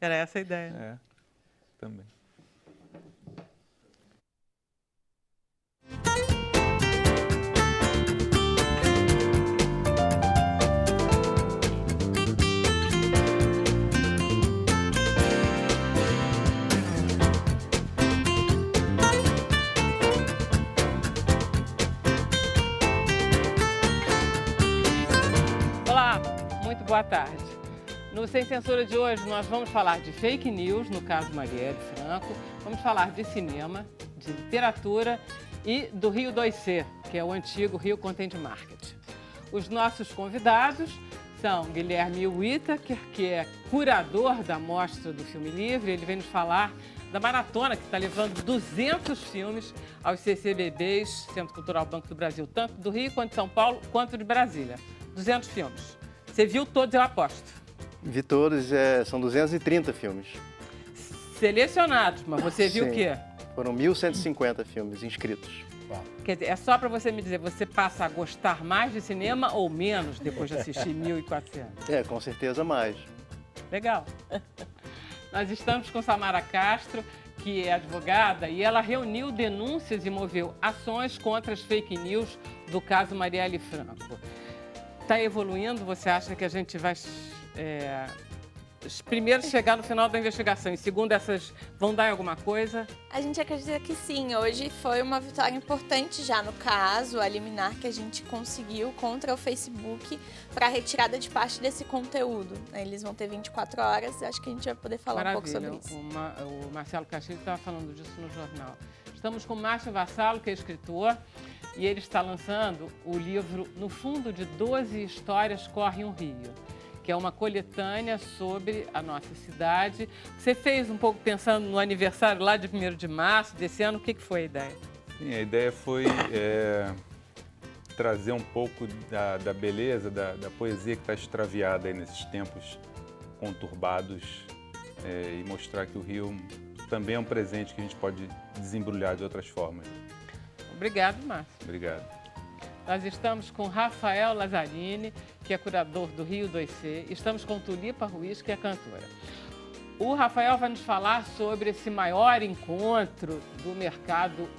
Era essa a ideia. É, também. Olá, muito boa tarde. No Sem Censura de hoje, nós vamos falar de fake news, no caso Marielle Franco, vamos falar de cinema, de literatura e do Rio 2C, que é o antigo Rio Content Market. Os nossos convidados são Guilherme Whittaker, que é curador da Mostra do Filme Livre. Ele vem nos falar da maratona que está levando 200 filmes aos CCBBs, Centro Cultural Banco do Brasil, tanto do Rio quanto de São Paulo, quanto de Brasília. 200 filmes. Você viu todos, eu aposto. Vi todos, são 230 filmes. Selecionados, mas você viu Sim. o quê? Foram 1.150 filmes inscritos. Quer dizer, é só para você me dizer, você passa a gostar mais de cinema ou menos depois de assistir 1.400? Com certeza mais. Legal. Nós estamos com Samara Castro, que é advogada, e ela reuniu denúncias e moveu ações contra as fake news do caso Marielle Franco. Está evoluindo? Você acha que a gente vai primeiro chegar no final da investigação e segundo, essas vão dar em alguma coisa? A gente acredita que sim. Hoje foi uma vitória importante já no caso, a liminar que a gente conseguiu contra o Facebook para a retirada de parte desse conteúdo. Eles vão ter 24 horas e acho que a gente vai poder falar um pouco sobre isso. O Marcelo Castilho estava falando disso no jornal. Estamos com o Márcio Vassalo, que é escritor, e ele está lançando o livro No Fundo de 12 Histórias Corre um Rio, que é uma coletânea sobre a nossa cidade. Você fez um pouco pensando no aniversário lá de 1º de março desse ano. O que foi a ideia? Sim, a ideia foi trazer um pouco da beleza, da poesia que está extraviada aí nesses tempos conturbados e mostrar que o Rio também é um presente que a gente pode desembrulhar de outras formas. Obrigado, Márcio. Obrigado. Nós estamos com Rafael Lazzarini, que é curador do Rio 2C. Estamos com Tulipa Ruiz, que é cantora. O Rafael vai nos falar sobre esse maior encontro do mercado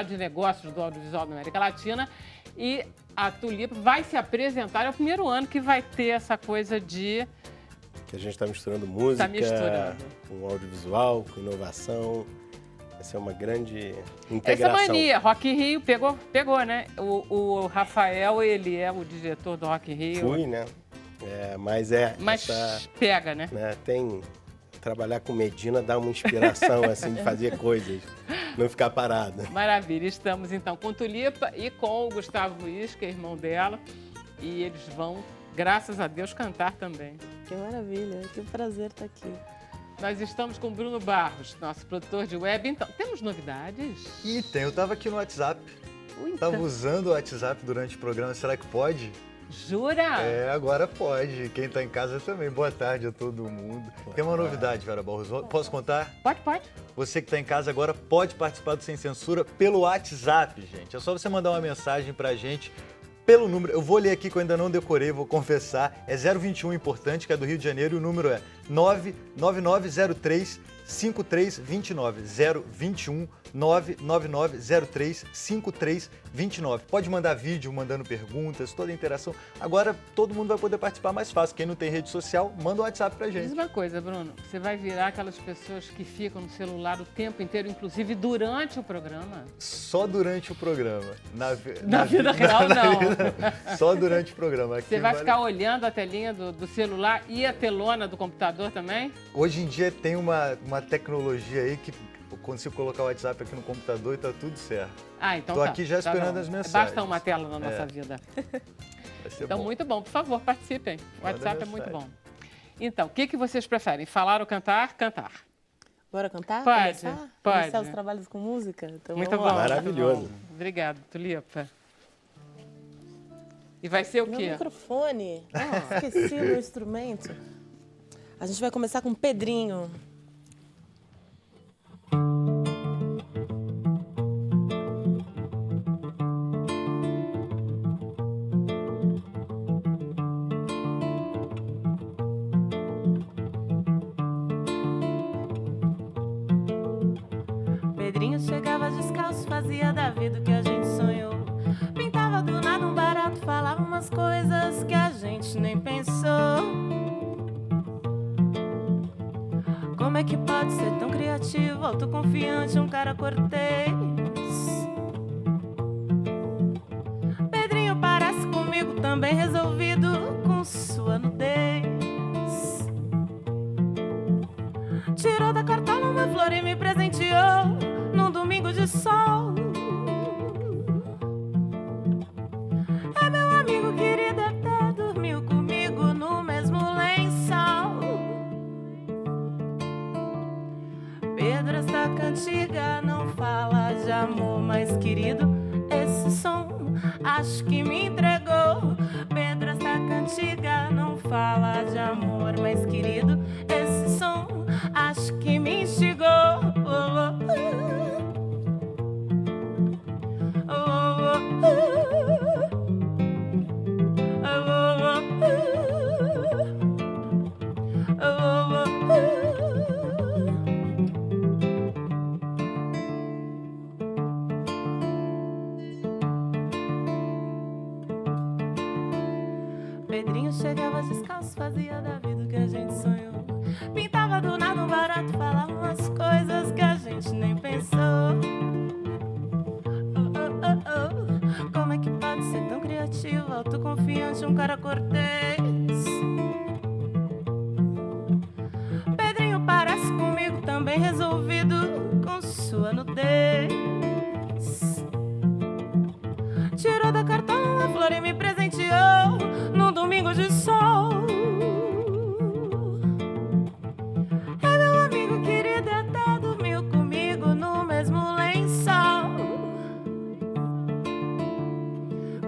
de negócios do audiovisual da América Latina. E a Tulipa vai se apresentar. É o primeiro ano que vai ter essa coisa de... Que a gente está misturando música misturando. Com audiovisual, com inovação. Essa é uma grande integração. Essa mania, Rock in Rio, pegou, né? O Rafael, ele é o diretor do Rock in Rio. Fui, né? Mas pega, né? Trabalhar com Medina dá uma inspiração, assim, de fazer coisas, não ficar parado. Maravilha. Estamos, então, com Tulipa e com o Gustavo Ruiz, que é irmão dela. E eles vão, graças a Deus, cantar também. Que maravilha, que prazer estar aqui. Nós estamos com o Bruno Barros, nosso produtor de web. Então, temos novidades? Eu estava aqui no WhatsApp. Estava usando o WhatsApp durante o programa. Será que pode? Jura? Agora pode. Quem está em casa também. Boa tarde a todo mundo. Tem uma novidade, Vera Barros. Posso contar? Pode. Você que está em casa agora pode participar do Sem Censura pelo WhatsApp, gente. É só você mandar uma mensagem para a gente pelo número. Eu vou ler aqui que eu ainda não decorei, vou confessar. É 021 importante, que é do Rio de Janeiro, e o número é 99903 5329. 021 99903 5329. Pode mandar vídeo, mandando perguntas, toda a interação. Agora todo mundo vai poder participar mais fácil. Quem não tem rede social, manda um WhatsApp pra gente. Diz uma coisa, Bruno, você vai virar aquelas pessoas que ficam no celular o tempo inteiro, inclusive durante o programa? Só durante o programa. Na vida real, não. Só durante o programa. Aqui você vai ficar olhando a telinha do celular e a telona do computador também? Hoje em dia tem uma tecnologia aí que eu consigo colocar o WhatsApp aqui no computador e tá tudo certo. Então Tô aqui já esperando as mensagens. Basta uma tela na nossa vida. Então, bom. Muito bom. Por favor, participem. O WhatsApp é muito bom. Então, o que vocês preferem? Falar ou cantar? Cantar. Bora cantar? Pode. Começar os trabalhos com música? Então, muito bom. Maravilhoso. Obrigado, Tulipa. E vai ser o quê? Meu microfone. Esqueci o meu instrumento. A gente vai começar com Pedrinho. Pedrinho chegava descalço, fazia da vida o que a gente sonhou. Pintava do nada um barato, falava umas coisas que a gente nem pensou. Como é que pode ser tão criativo, autoconfiante, um cara cortês? Pedrinho parece comigo também resolvido com sua nudez. Tirou da cartola uma flor e me presenteou num domingo de sol. É meu amigo querido, até dormiu comigo no mesmo lençol. Pedro, essa cantiga não fala de amor, mas querido, esse som acho que me entregou. Pedro, essa cantiga não fala de amor, mas querido, esse som acho que me instigou. Pedrinho chegava descalço, fazia da vida o que a gente sonhou. Pintava do nada um barato, falava umas coisas que a gente nem pensou. Como é que pode ser tão criativo, autoconfiante, um cara cortês? Pedrinho parece comigo também resolvido com sua nudez. Tirou da cartola uma flor e me presenteou num domingo de sol. É meu amigo querido, até dormiu comigo no mesmo lençol.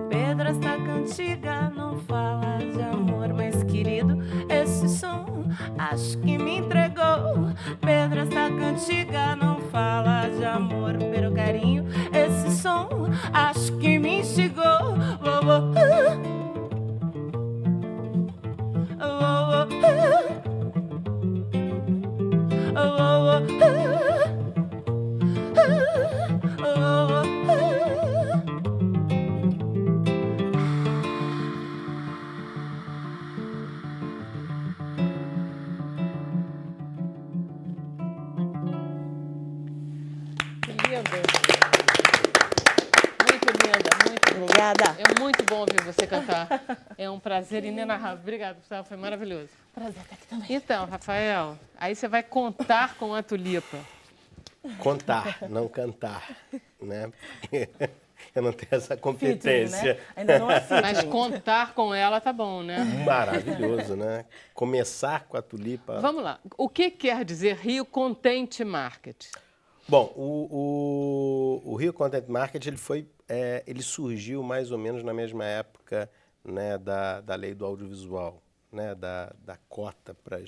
Pedro, esta cantiga não fala de amor, mas querido, esse som acho que me entregou. Pedro, esta cantiga não fala de amor, pelo carinho, esse som acho que me instigou. Obrigada. É muito bom ouvir você cantar. É um prazer inenarrável. Obrigada, Gustavo. Foi maravilhoso. Prazer estar aqui também. Então, Rafael, aí você vai contar com a Tulipa. Contar, não cantar, né? Eu não tenho essa Featuring, competência. né? Ainda não é featuring. Mas contar com ela tá bom, né? Maravilhoso, né? Começar com a Tulipa. Vamos lá. O que quer dizer Rio Content Market? Bom, o Rio Content Market ele surgiu mais ou menos na mesma época, né, da lei do audiovisual, né, da cota para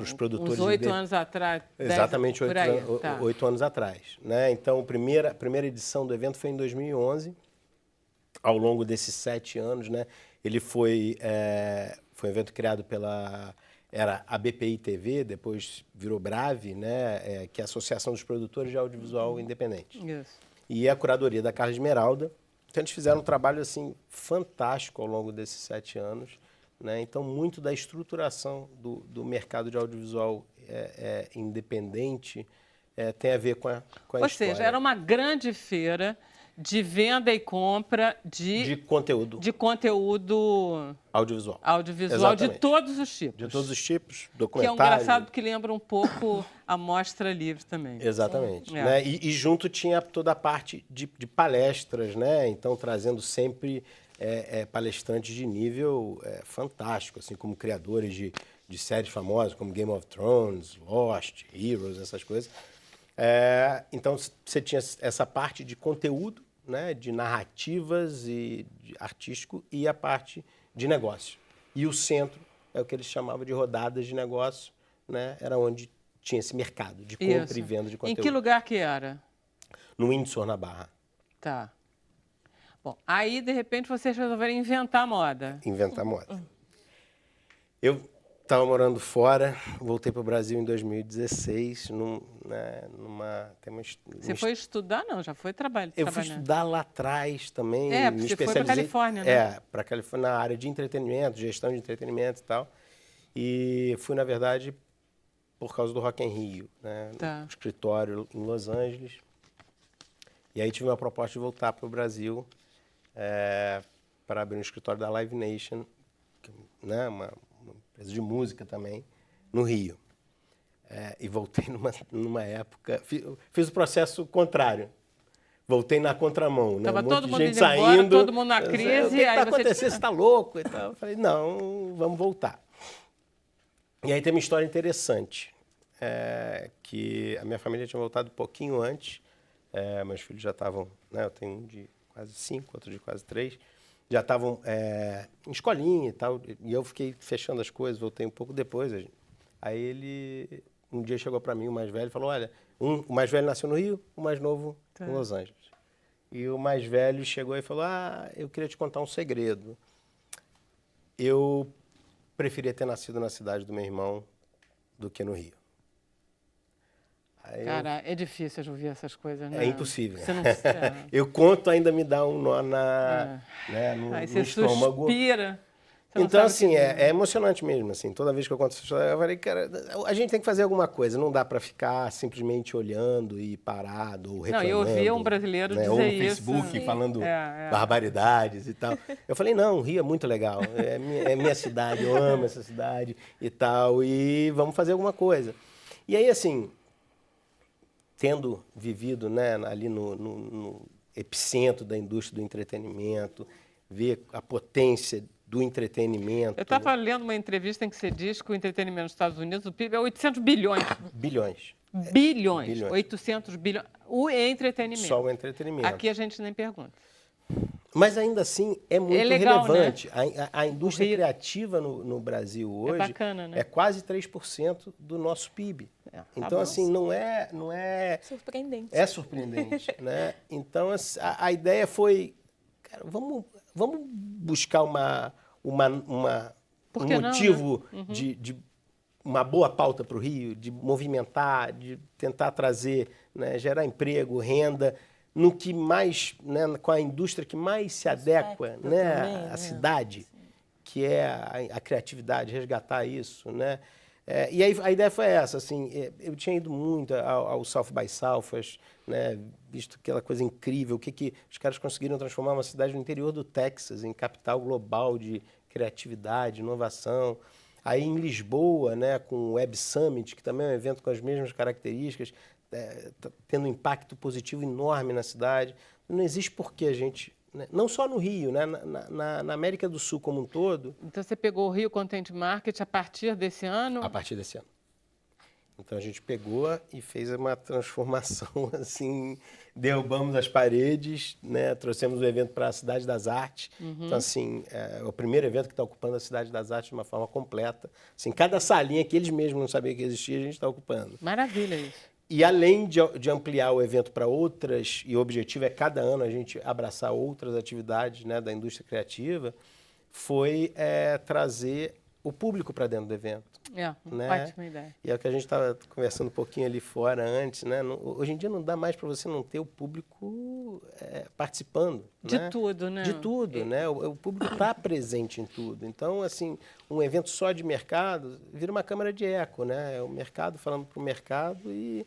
os produtores. Uns 8 anos atrás. Exatamente, 8 anos atrás. Né? Então, a primeira edição do evento foi em 2011. Ao longo desses 7 anos, né, ele foi um evento criado era a BPI TV, depois virou Brave, né, que é a Associação dos Produtores de Audiovisual Independente. Isso. E a curadoria da Carla Esmeralda. Então, eles fizeram um trabalho assim, fantástico ao longo desses 7 anos. Né? Então, muito da estruturação do mercado de audiovisual independente tem a ver com a história. Ou seja, era uma grande feira de venda e compra de conteúdo. De conteúdo audiovisual. De todos os tipos. De todos os tipos, Que é documentário. um engraçado porque lembra um pouco a Mostra Livre também. Exatamente. Né? E junto tinha toda a parte de palestras, né? Então trazendo sempre palestrantes de nível fantástico, assim como criadores de séries famosas, como Game of Thrones, Lost, Heroes, essas coisas. Então você tinha essa parte de conteúdo, né? De narrativas e artístico e a parte de negócio. E o centro é o que eles chamavam de rodadas de negócio, né? Era onde tinha esse mercado de compra e venda de conteúdo. Em que lugar que era? No Windsor, na Barra. Tá. Bom, aí, de repente, vocês resolveram inventar moda. Inventar moda. Eu estava morando fora, voltei para o Brasil em 2016, né? Você foi estudar? Não, já foi trabalhar. Eu fui estudar lá atrás também. Você foi para Califórnia, né? Para Califórnia, na área de entretenimento, gestão de entretenimento e tal. E fui, na verdade, por causa do Rock in Rio, né? Tá. No escritório em Los Angeles. E aí tive uma proposta de voltar para o Brasil para abrir um escritório da Live Nation, né? Uma empresa de música também, no Rio. E voltei numa época... Fiz o processo contrário. Voltei na contramão, né? Tava Um monte todo de mundo gente indo embora, saindo. todo mundo na crise. O que está aí você acontecendo? Você está louco? E tal. Eu falei, não, vamos voltar. E aí tem uma história interessante, que a minha família tinha voltado um pouquinho antes. Meus filhos já estavam, né? Eu tenho um de quase 5, outro de quase 3. Já estavam em escolinha e tal. E eu fiquei fechando as coisas, voltei um pouco depois. Aí ele, um dia chegou para mim, o mais velho, e falou, olha, o mais velho nasceu no Rio, o mais novo em Los Angeles. E o mais velho chegou e falou, eu queria te contar um segredo. Eu preferia ter nascido na cidade do meu irmão do que no Rio. Aí Cara, é difícil de ouvir essas coisas, né? É impossível. Você não... Eu conto, ainda me dá um nó no Aí você estômago. Suspira. Você não Então, sabe o assim, que é emocionante mesmo, assim. Toda vez que eu conto essa história, eu falei, cara, a gente tem que fazer alguma coisa. Não dá para ficar simplesmente olhando e parado ou reclamando. Não, eu ouvi um brasileiro dizer ou no isso. Facebook Sim. falando barbaridades e tal. Eu falei, não, o Rio é muito legal. É minha cidade, eu amo essa cidade e tal. E vamos fazer alguma coisa. E aí, assim, tendo vivido, né, ali no epicentro da indústria do entretenimento, ver a potência do entretenimento. Eu estava lendo uma entrevista em que você diz que o entretenimento nos Estados Unidos, o PIB é 800 bilhões. Bilhões. Bilhões. 800 bilhões. O entretenimento. Só o entretenimento. Aqui a gente nem pergunta. Mas ainda assim é muito legal, relevante. Né? A indústria criativa no Brasil hoje bacana, né? é quase 3% do nosso PIB. Então, assim, não é... Surpreendente. É surpreendente, né? Então, a ideia foi, cara, vamos buscar um motivo de uma boa pauta para o Rio, de movimentar, de tentar trazer, né, gerar emprego, renda, no que mais, né, com a indústria que mais se adequa, né, à cidade, que é a criatividade, resgatar isso, né? E aí a ideia foi essa, assim, eu tinha ido muito ao South by Southwest, né, visto aquela coisa incrível, o que os caras conseguiram transformar uma cidade no interior do Texas em capital global de criatividade, inovação. Aí em Lisboa, né, com o Web Summit, que também é um evento com as mesmas características, tendo um impacto positivo enorme na cidade. Não existe por que a gente... Né, não só no Rio, né, na América do Sul como um todo. Então você pegou o Rio Content Market a partir desse ano? A partir desse ano. Então a gente pegou e fez uma transformação, assim, derrubamos as paredes, né, trouxemos o evento para a Cidade das Artes. Então, assim, é o primeiro evento que está ocupando a Cidade das Artes de uma forma completa. Assim, cada salinha que eles mesmos não sabiam que existia, a gente está ocupando. Maravilha isso. E além de ampliar o evento para outras, e o objetivo é cada ano a gente abraçar outras atividades, né, da indústria criativa, foi trazer o público para dentro do evento. Né? Ótima ideia. E é o que a gente estava conversando um pouquinho ali fora antes, né? Hoje em dia não dá mais para você não ter o público participando. De né? tudo, né? De tudo, né? O público está presente em tudo. Então, assim, um evento só de mercado vira uma câmara de eco, né? É o mercado falando para o mercado e...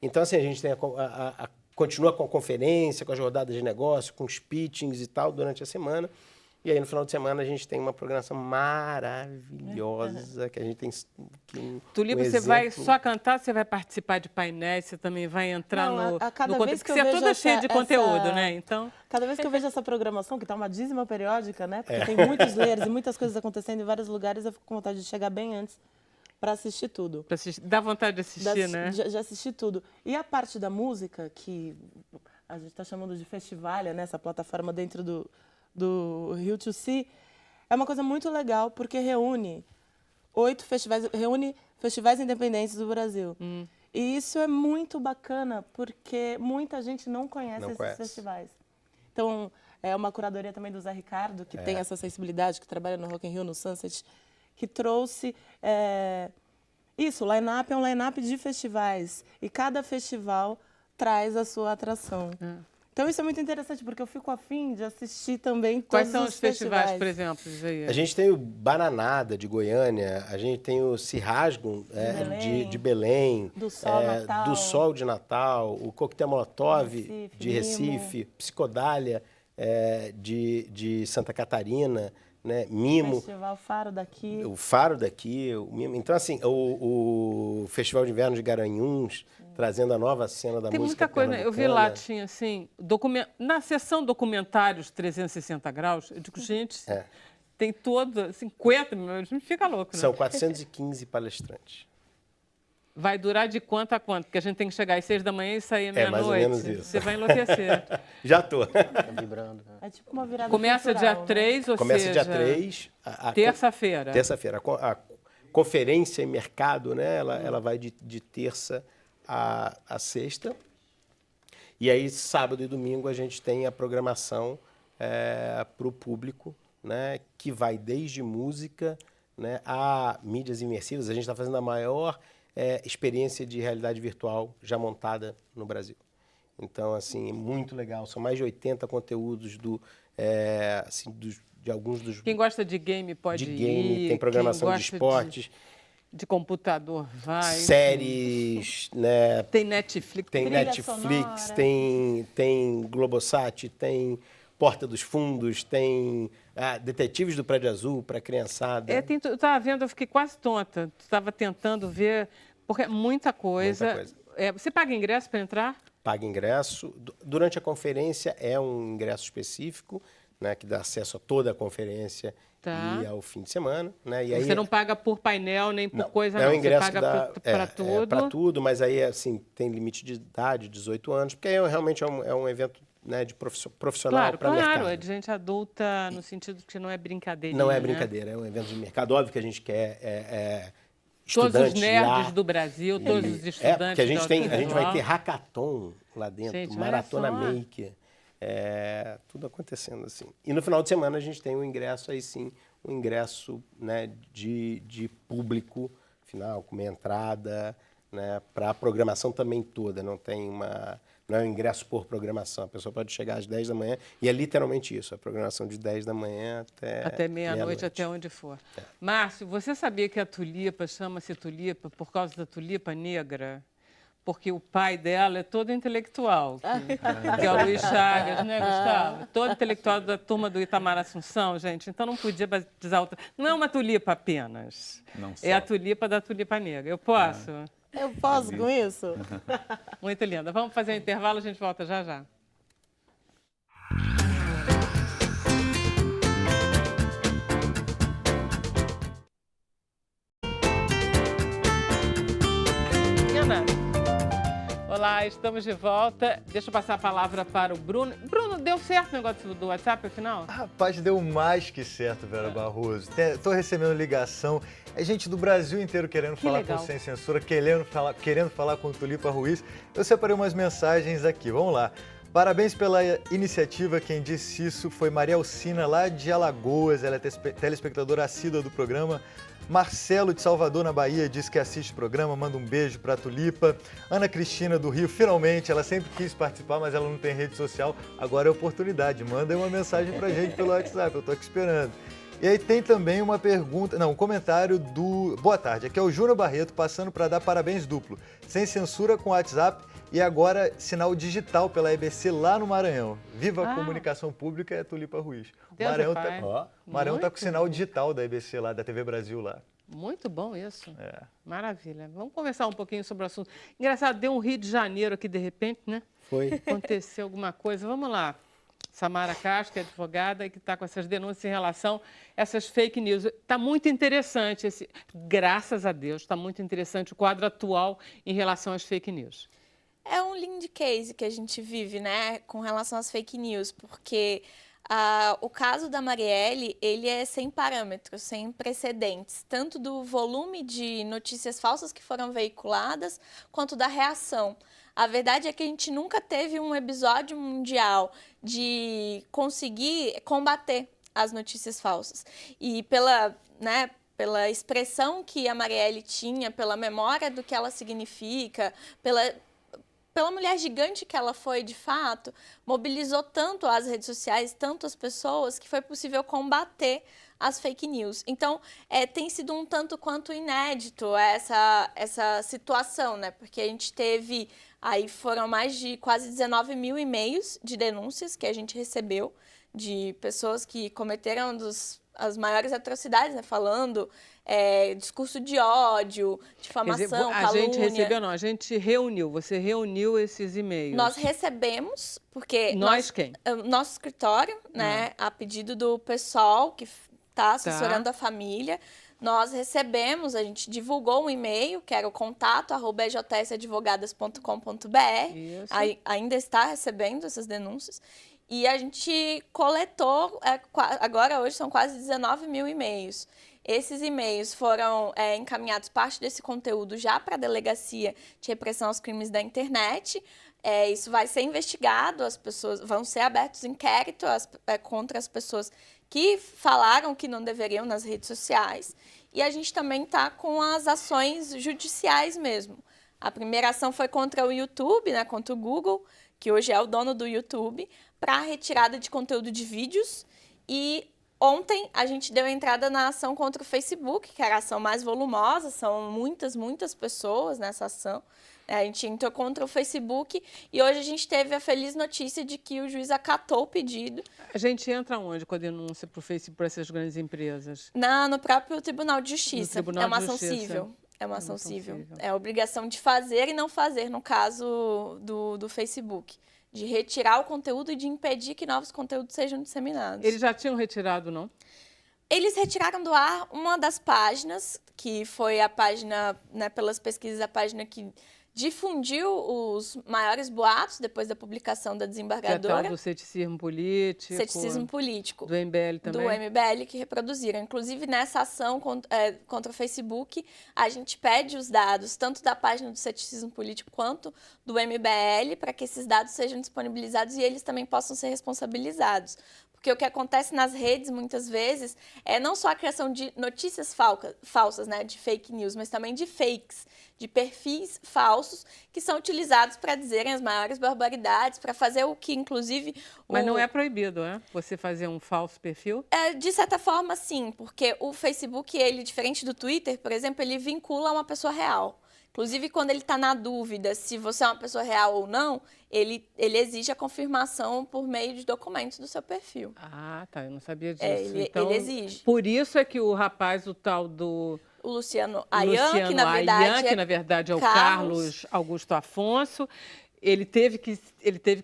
Então, assim, a gente tem continua com a conferência, com as rodadas de negócio, com os pitchings e tal durante a semana. E aí, no final de semana, a gente tem uma programação maravilhosa, que a gente tem... Tulipa, você vai só cantar, você vai participar de painéis, você também vai entrar no conteúdo, porque você é toda cheia de conteúdo, né? Então... Cada vez que eu vejo essa programação, que está uma dízima periódica, né? Porque tem muitos layers e muitas coisas acontecendo em vários lugares, eu fico com vontade de chegar bem antes para assistir tudo. Dá vontade de assistir, né? Já assisti tudo. E a parte da música, que a gente está chamando de Festivalia, né? Essa plataforma dentro do Rio to See, é uma coisa muito legal, porque reúne festivais independentes do Brasil. E isso é muito bacana, porque muita gente não conhece esses festivais. Então, é uma curadoria também do Zé Ricardo, que tem essa sensibilidade, que trabalha no Rock in Rio, no Sunset, que trouxe Isso, o line-up é um line-up de festivais. E cada festival traz a sua atração. Então isso é muito interessante, porque eu fico afim de assistir também Quais todos são os os festivais, por exemplo? Aí? A gente tem o Bananada, de Goiânia, a gente tem o Cirrasgo de Belém, Do Sol Natal. do Sol de Natal, o Coquetel Molotov de Mimo. Recife, Psicodália de Santa Catarina, né? Mimo. Festival Faro daqui. O Faro daqui, o Mimo. Então, assim, o Festival de Inverno de Garanhuns, trazendo a nova cena da Tem música muita coisa. Eu vi lá, tinha assim, na seção documentários 360 graus, eu digo, gente, tem todo, 50 mil, a gente fica louco, né? São 415 palestrantes. Vai durar de quanto a quanto? Porque a gente tem que chegar às 6 da manhã e sair à mais ou meia-noite. menos isso. Você vai enlouquecer. Já tô. Vibrando. É tipo uma virada Começa cultural, dia 3, ou Começa seja... dia 3. Terça-feira. Terça-feira. A conferência em mercado, né? Ela vai de terça a sexta. E aí, sábado e domingo, a gente tem a programação para o público, né? Que vai desde música, né, a mídias imersivas. A gente está fazendo a maior experiência de realidade virtual já montada no Brasil. Então, assim, é muito legal. São mais de 80 conteúdos de alguns dos... Quem gosta de game pode ir. De game, tem programação de esportes. De computador vai. Séries, né? Tem Netflix. Tem Trilha Netflix, sonora. tem Globosat, tem Porta dos Fundos, tem Detetives do Prédio Azul para criançada. Eu estava vendo, eu fiquei quase tonta. Estava tentando ver, porque é muita coisa. Muita coisa. Você paga ingresso para entrar? Paga ingresso. Durante a conferência é um ingresso específico, né, que dá acesso a toda a conferência e ao fim de semana. Né, e aí, Você não paga por painel nem por coisa, é não. um ingresso Você paga para tudo. Para tudo, mas aí assim, tem limite de idade, 18 anos, porque aí realmente é um evento, né, de profissional para mercado. Claro, é de gente adulta no sentido de que não é brincadeira. Não é brincadeira, é um evento de mercado. Óbvio que a gente quer Todos estudantes os nerds lá. do Brasil, todos os estudantes Porque a gente de a gente vai ter audiovisual. hackathon lá dentro, Gente, maratona olha só. maker, tudo acontecendo assim. E no final de semana a gente tem um ingresso aí sim, um ingresso, né, de público final, com uma entrada, né, para a programação também toda, não é um ingresso por programação, a pessoa pode chegar às 10 da manhã e é literalmente isso, a programação de 10 da manhã Até meia-noite, até onde for. Márcio, você sabia que a tulipa chama-se tulipa por causa da tulipa negra? Porque o pai dela é todo intelectual, que é o Luiz Chagas, né, Gustavo? Todo intelectual da turma do Itamar Assunção, gente. Então não podia batizar outra. Não é uma tulipa apenas. Não É a só. tulipa da tulipa negra. Eu posso? Eu posso com isso? Muito linda. Vamos fazer um intervalo, a gente volta já já. Olá, estamos de volta. Deixa eu passar a palavra para o Bruno. Bruno, deu certo o negócio do WhatsApp, afinal? Rapaz, deu mais que certo, Vera Barroso. Estou recebendo ligação. É gente do Brasil inteiro querendo falar legal. com Sem Censura, querendo falar com Tulipa Ruiz. Eu separei umas mensagens aqui, vamos lá. Parabéns pela iniciativa, quem disse isso foi Maria Alcina, lá de Alagoas, ela é telespectadora assídua do programa. Marcelo de Salvador, na Bahia, diz que assiste o programa, manda um beijo para a Tulipa. Ana Cristina do Rio, finalmente, ela sempre quis participar, mas ela não tem rede social, agora é oportunidade. Manda uma mensagem para a gente pelo WhatsApp, eu estou aqui esperando. E aí tem também uma pergunta, um comentário do... Boa tarde, aqui é o Júnior Barreto, passando para dar parabéns duplo. Sem censura com WhatsApp e agora sinal digital pela EBC lá no Maranhão. Viva a comunicação pública, é Tulipa Ruiz. Deus Maranhão é pai. Maranhão tá com o Muito sinal bom. digital da EBC lá, da TV Brasil lá. Muito bom isso. Maravilha. Vamos conversar um pouquinho sobre o assunto. Engraçado, deu um Rio de Janeiro aqui de repente, né? Foi. Aconteceu alguma coisa. Vamos lá. Samara Castro, que é advogada e que está com essas denúncias em relação a essas fake news. Está muito interessante, graças a Deus, está muito interessante o quadro atual em relação às fake news. É um lindo case que a gente vive, né, com relação às fake news, porque o caso da Marielle, ele é sem parâmetros, sem precedentes, tanto do volume de notícias falsas que foram veiculadas, quanto da reação. A verdade é que a gente nunca teve um episódio mundial de conseguir combater as notícias falsas. E pela expressão que a Marielle tinha, pela memória do que ela significa, pela mulher gigante que ela foi, de fato, mobilizou tanto as redes sociais, tanto as pessoas, que foi possível combater as fake news. Então, tem sido um tanto quanto inédito essa situação, né? Porque a gente teve, aí foram mais de quase 19 mil e-mails de denúncias que a gente recebeu de pessoas que cometeram as maiores atrocidades, né? Falando discurso de ódio, difamação, calúnia. A gente recebeu, não, a gente reuniu, você reuniu esses e-mails. Nós recebemos, porque... Quem? Nosso escritório, né, a pedido do pessoal que está assessorando a família, nós recebemos, a gente divulgou um e-mail, que era o contato@ejsadvogadas.com.br, ainda está recebendo essas denúncias, e a gente coletou, agora hoje são quase 19 mil e-mails. Esses e-mails foram encaminhados, parte desse conteúdo, já para a Delegacia de Repressão aos Crimes da Internet. Isso vai ser investigado, vão ser abertos inquéritos contra as pessoas que falaram que não deveriam nas redes sociais. E a gente também está com as ações judiciais mesmo. A primeira ação foi contra o YouTube, né, contra o Google, que hoje é o dono do YouTube, para a retirada de conteúdo de vídeos. E ontem a gente deu entrada na ação contra o Facebook, que era a ação mais volumosa, são muitas pessoas nessa ação. A gente entrou contra o Facebook e hoje a gente teve a feliz notícia de que o juiz acatou o pedido. A gente entra onde com a denúncia para o Facebook para essas grandes empresas? No próprio Tribunal de Justiça. Tribunal uma de ação Justiça. civil. É uma ação civil. É a obrigação de fazer e não fazer, no caso do Facebook. De retirar o conteúdo e de impedir que novos conteúdos sejam disseminados. Eles já tinham retirado, não? Eles retiraram do ar uma das páginas, que foi a página, né, pelas pesquisas, a página que difundiu os maiores boatos depois da publicação da desembargadora. Que é tal do ceticismo político. Ceticismo político. Do MBL também. Do MBL, que reproduziram. Inclusive, nessa ação contra o Facebook, a gente pede os dados, tanto da página do ceticismo político quanto do MBL, para que esses dados sejam disponibilizados e eles também possam ser responsabilizados. Porque o que acontece nas redes, muitas vezes, é não só a criação de notícias falsas, né, de fake news, mas também de fakes, de perfis falsos que são utilizados para dizerem as maiores barbaridades, para fazer o que, inclusive... Mas não é proibido, você fazer um falso perfil? De certa forma, sim, porque o Facebook, ele, diferente do Twitter, por exemplo, ele vincula a uma pessoa real. Inclusive, quando ele está na dúvida se você é uma pessoa real ou não, ele exige a confirmação por meio de documentos do seu perfil. Ah, tá. Eu não sabia disso. Ele exige. Por isso é que o rapaz, o tal do... O Luciano Ayan, que na verdade é o Carlos Augusto Afonso, ele teve que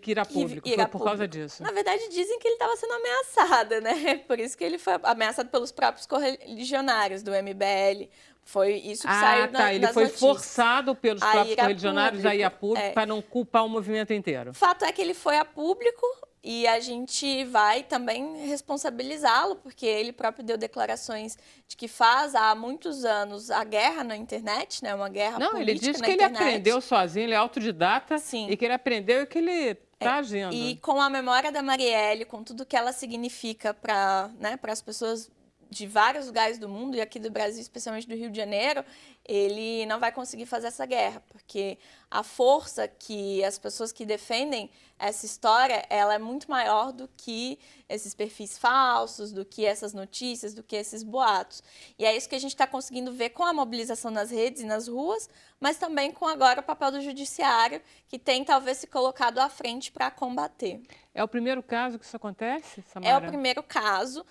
ir a público. Foi por causa disso. Na verdade, dizem que ele estava sendo ameaçado, né? Por isso que ele foi ameaçado pelos próprios correligionários do MBL. Foi isso que saiu das ele foi notícias. Forçado pelos próprios correligionários a ir a público para não culpar o movimento inteiro. O fato é que ele foi a público e a gente vai também responsabilizá-lo, porque ele próprio deu declarações de que faz há muitos anos a guerra na internet, né? Uma guerra política na internet. Ele diz que ele aprendeu sozinho, ele é autodidata. Sim. E que ele aprendeu e que ele está agindo. E com a memória da Marielle, com tudo que ela significa para as pessoas de vários lugares do mundo e aqui do Brasil, especialmente do Rio de Janeiro, ele não vai conseguir fazer essa guerra, porque a força que as pessoas que defendem essa história, ela é muito maior do que esses perfis falsos, do que essas notícias, do que esses boatos. E é isso que a gente está conseguindo ver com a mobilização nas redes e nas ruas, mas também com agora o papel do judiciário, que tem talvez se colocado à frente para combater. É o primeiro caso que isso acontece, Samara? É o primeiro caso.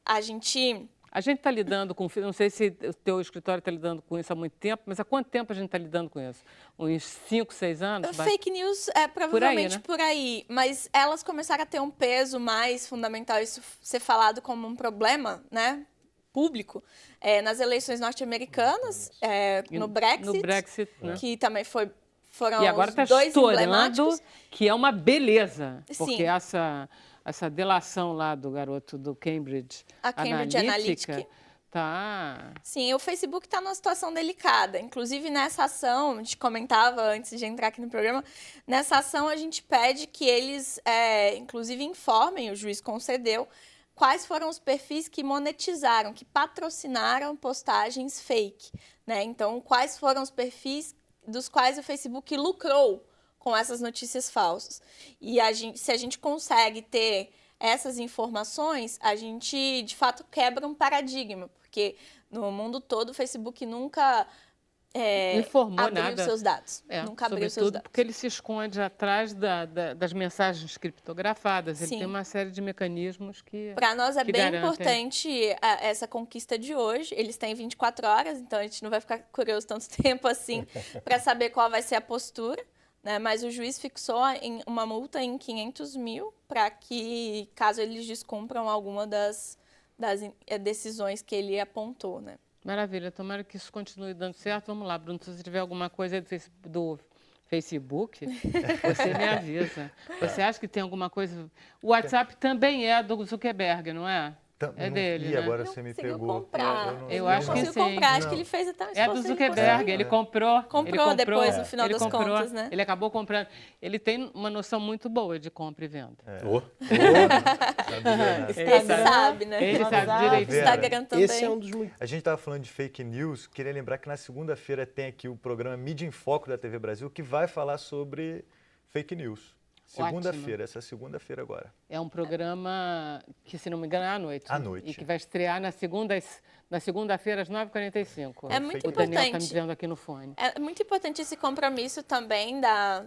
A gente está lidando com... Não sei se o teu escritório está lidando com isso há muito tempo, mas há quanto tempo a gente está lidando com isso? Uns 5, 6 anos? Fake news é provavelmente por aí, mas elas começaram a ter um peso mais fundamental, isso ser falado como um problema, né, público, nas eleições norte-americanas, no Brexit, né? Que também foram e agora está estourando, que é uma beleza, porque essa delação lá do garoto do Cambridge Analytica tá... Sim, o Facebook está numa situação delicada. Inclusive, nessa ação, a gente comentava antes de entrar aqui no programa, nessa ação a gente pede que eles, inclusive, informem, o juiz concedeu, quais foram os perfis que monetizaram, que patrocinaram postagens fake, né? Então, quais foram os perfis dos quais o Facebook lucrou com essas notícias falsas. E se a gente consegue ter essas informações, a gente, de fato, quebra um paradigma, porque no mundo todo o Facebook nunca informou abriu nada. seus dados. Nunca abriu seus Sobretudo dados. porque ele se esconde atrás das mensagens criptografadas. Ele Sim. tem uma série de mecanismos que... Para nós é que bem garantem. importante essa conquista de hoje. Eles têm 24 horas, então a gente não vai ficar curioso tanto tempo assim para saber qual vai ser a postura, né? Mas o juiz fixou uma multa em 500 mil para que, caso eles descumpram alguma das decisões que ele apontou, né? Maravilha, tomara que isso continue dando certo. Vamos lá, Bruno, se você tiver alguma coisa aí do Facebook, você me avisa. Você acha que tem alguma coisa... O WhatsApp também é do Zuckerberg, não é? É dele, E né? agora Ele não você me conseguiu pegou. comprar. Eu acho que conseguiu sim. comprar, acho Não. que ele fez até um É esforço do de Zuckerberg, conseguir. ele comprou. Comprou depois, no final ele das comprou, contas, né? Ele acabou comprando. Ele tem uma noção muito boa de compra e venda. Ele sabe, né? Ele sabe WhatsApp. direito. Vera, Instagram também. Esse é um dos muitos. A gente estava falando de fake news, queria lembrar que na segunda-feira tem aqui o programa Mídia em Foco da TV Brasil, que vai falar sobre fake news. Segunda-feira, essa segunda-feira agora. É um programa que, se não me engano, é à noite. À noite. E que vai estrear na segunda-feira, às 9h45. É muito O Daniel está me importante. dizendo aqui no fone. É muito importante esse compromisso também da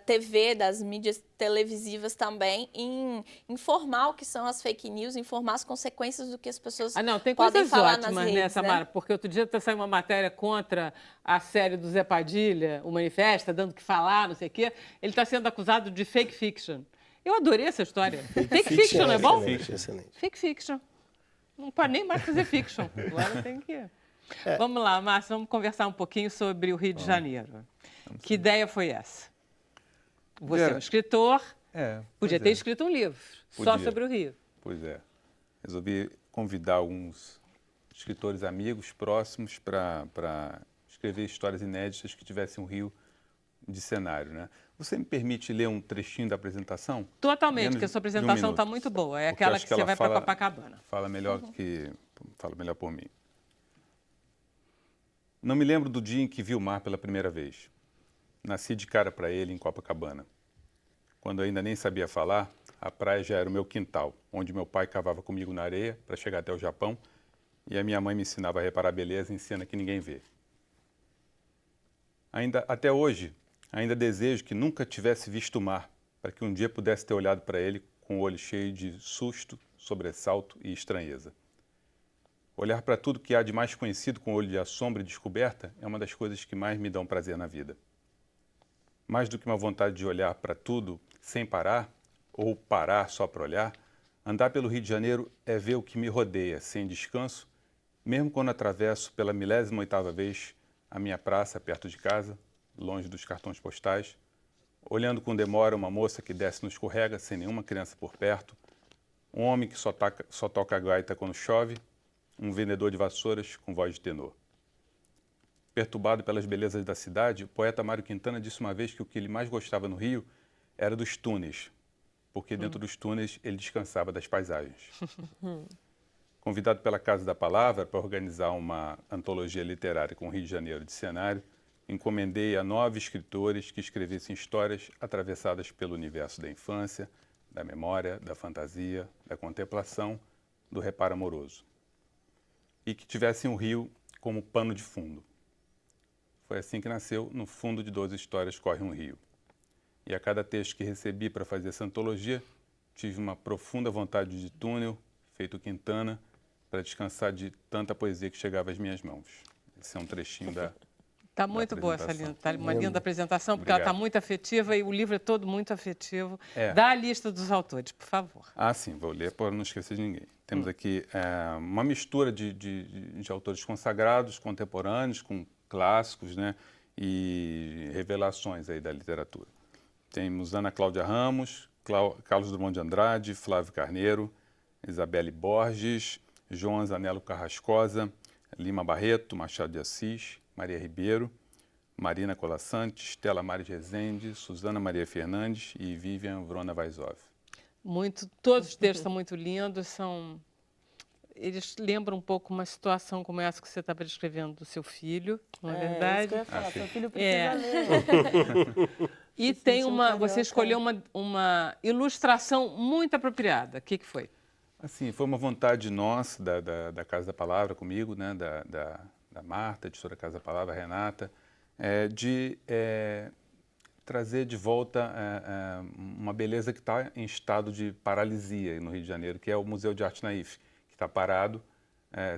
TV, das mídias televisivas também, em informar o que são as fake news, informar as consequências do que as pessoas Ah, não, tem podem coisas falar ótimas nas redes, nessa, né? Mara, porque outro dia saiu uma matéria contra a série do Zé Padilha, o Manifesta, dando o que falar, não sei o quê. Ele está sendo acusado de fake fiction. Eu adorei essa história. Fake fiction, é bom? Excelente. Fake fiction. Não pode nem mais fazer fiction. Agora tem que... Vamos lá, Márcio, vamos conversar um pouquinho sobre o Rio de Janeiro. Que ideia foi essa? Você é um escritor, podia ter escrito um livro só Podia. sobre o Rio. Pois é. Resolvi convidar alguns escritores amigos próximos para escrever histórias inéditas que tivessem um Rio de cenário, né? Você me permite ler um trechinho da apresentação? Totalmente, Menos porque a sua de um apresentação está minuto. muito boa. É Porque aquela acho que que você ela vai para fala- Copacabana. Fala melhor por mim. Não me lembro do dia em que vi o mar pela primeira vez. Nasci de cara para ele em Copacabana. Quando eu ainda nem sabia falar, a praia já era o meu quintal, onde meu pai cavava comigo na areia para chegar até o Japão e a minha mãe me ensinava a reparar beleza em cena que ninguém vê. Até hoje, ainda desejo que nunca tivesse visto o mar, para que um dia pudesse ter olhado para ele com o olho cheio de susto, sobressalto e estranheza. Olhar para tudo que há de mais conhecido com o olho de assombro e descoberta é uma das coisas que mais me dão prazer na vida. Mais do que uma vontade de olhar para tudo sem parar, ou parar só para olhar, andar pelo Rio de Janeiro é ver o que me rodeia, sem descanso, mesmo quando atravesso pela millésima-oitava vez a minha praça perto de casa, longe dos cartões postais, olhando com demora uma moça que desce no escorrega sem nenhuma criança por perto, um homem que só toca a gaita quando chove, um vendedor de vassouras com voz de tenor. Perturbado pelas belezas da cidade, o poeta Mário Quintana disse uma vez que o que ele mais gostava no Rio era dos túneis, porque dentro dos túneis ele descansava das paisagens. Convidado pela Casa da Palavra para organizar uma antologia literária com o Rio de Janeiro de cenário, encomendei a 9 escritores que escrevessem histórias atravessadas pelo universo da infância, da memória, da fantasia, da contemplação, do reparo amoroso. E que tivessem o Rio como pano de fundo. Foi assim que nasceu No Fundo de 12 Histórias Corre um Rio. E a cada texto que recebi para fazer essa antologia, tive uma profunda vontade de túnel, feito Quintana, para descansar de tanta poesia que chegava às minhas mãos. Esse é um trechinho da Está muito boa essa apresentação. linda, tá uma linda apresentação, porque ela está Obrigado. muito afetiva e o livro é todo muito afetivo. É. Dá a lista dos autores, por favor. Ah, sim, vou ler para não esquecer de ninguém. Temos aqui uma mistura de autores consagrados, contemporâneos, com clássicos, né, e revelações aí da literatura. Temos Ana Cláudia Ramos, Carlos Drummond de Andrade, Flávio Carneiro, Isabelle Borges, João Anzanello Carrascosa, Lima Barreto, Machado de Assis, Maria Ribeiro, Marina Colasanti, Stella Maris Rezende, Suzana Maria Fernandes e Vivian Vrona Vaisov. Todos os textos são muito lindos, eles lembram um pouco uma situação como essa que você estava descrevendo do seu filho, não é verdade? Isso que eu ia falar, seu filho É. precisa ler. E Se tem sentir você carioca. escolheu uma ilustração muito apropriada. O que foi? Assim, foi uma vontade nossa, da Casa da Palavra comigo, né, da Marta, editora Casa da Palavra, Renata, de trazer de volta uma beleza que está em estado de paralisia no Rio de Janeiro, que é o Museu de Arte Naif, que está parado,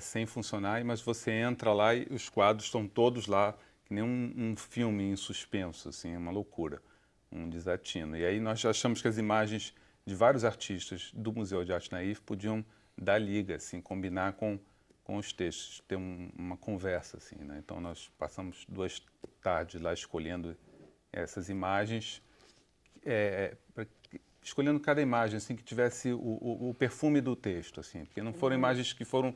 sem funcionar, mas você entra lá e os quadros estão todos lá, que nem um filme em suspenso, assim, é uma loucura, um desatino. E aí nós achamos que as imagens de vários artistas do Museu de Arte Naif podiam dar liga, assim, combinar com os textos, ter uma conversa, assim, né? Então nós passamos 2 tardes lá escolhendo essas imagens, escolhendo cada imagem, assim, que tivesse o perfume do texto, assim, porque não foram imagens que foram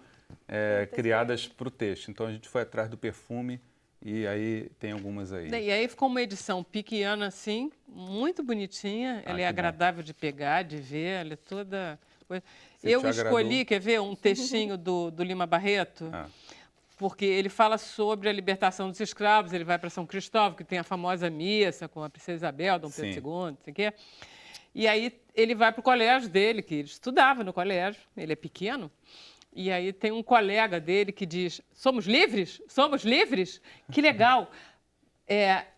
criadas para o texto. Então a gente foi atrás do perfume e aí tem algumas aí. E aí ficou uma edição pequena, assim, muito bonitinha. Ela é que agradável de pegar, de ver, ela é toda... Se Eu te agradou. escolhi, quer ver, um textinho do Lima Barreto, porque ele fala sobre a libertação dos escravos, ele vai para São Cristóvão, que tem a famosa missa com a princesa Isabel, Dom Pedro Sim. II, não sei o quê. E aí ele vai para o colégio dele, que ele estudava no colégio, ele é pequeno, e aí tem um colega dele que diz, somos livres? Somos livres? Que legal!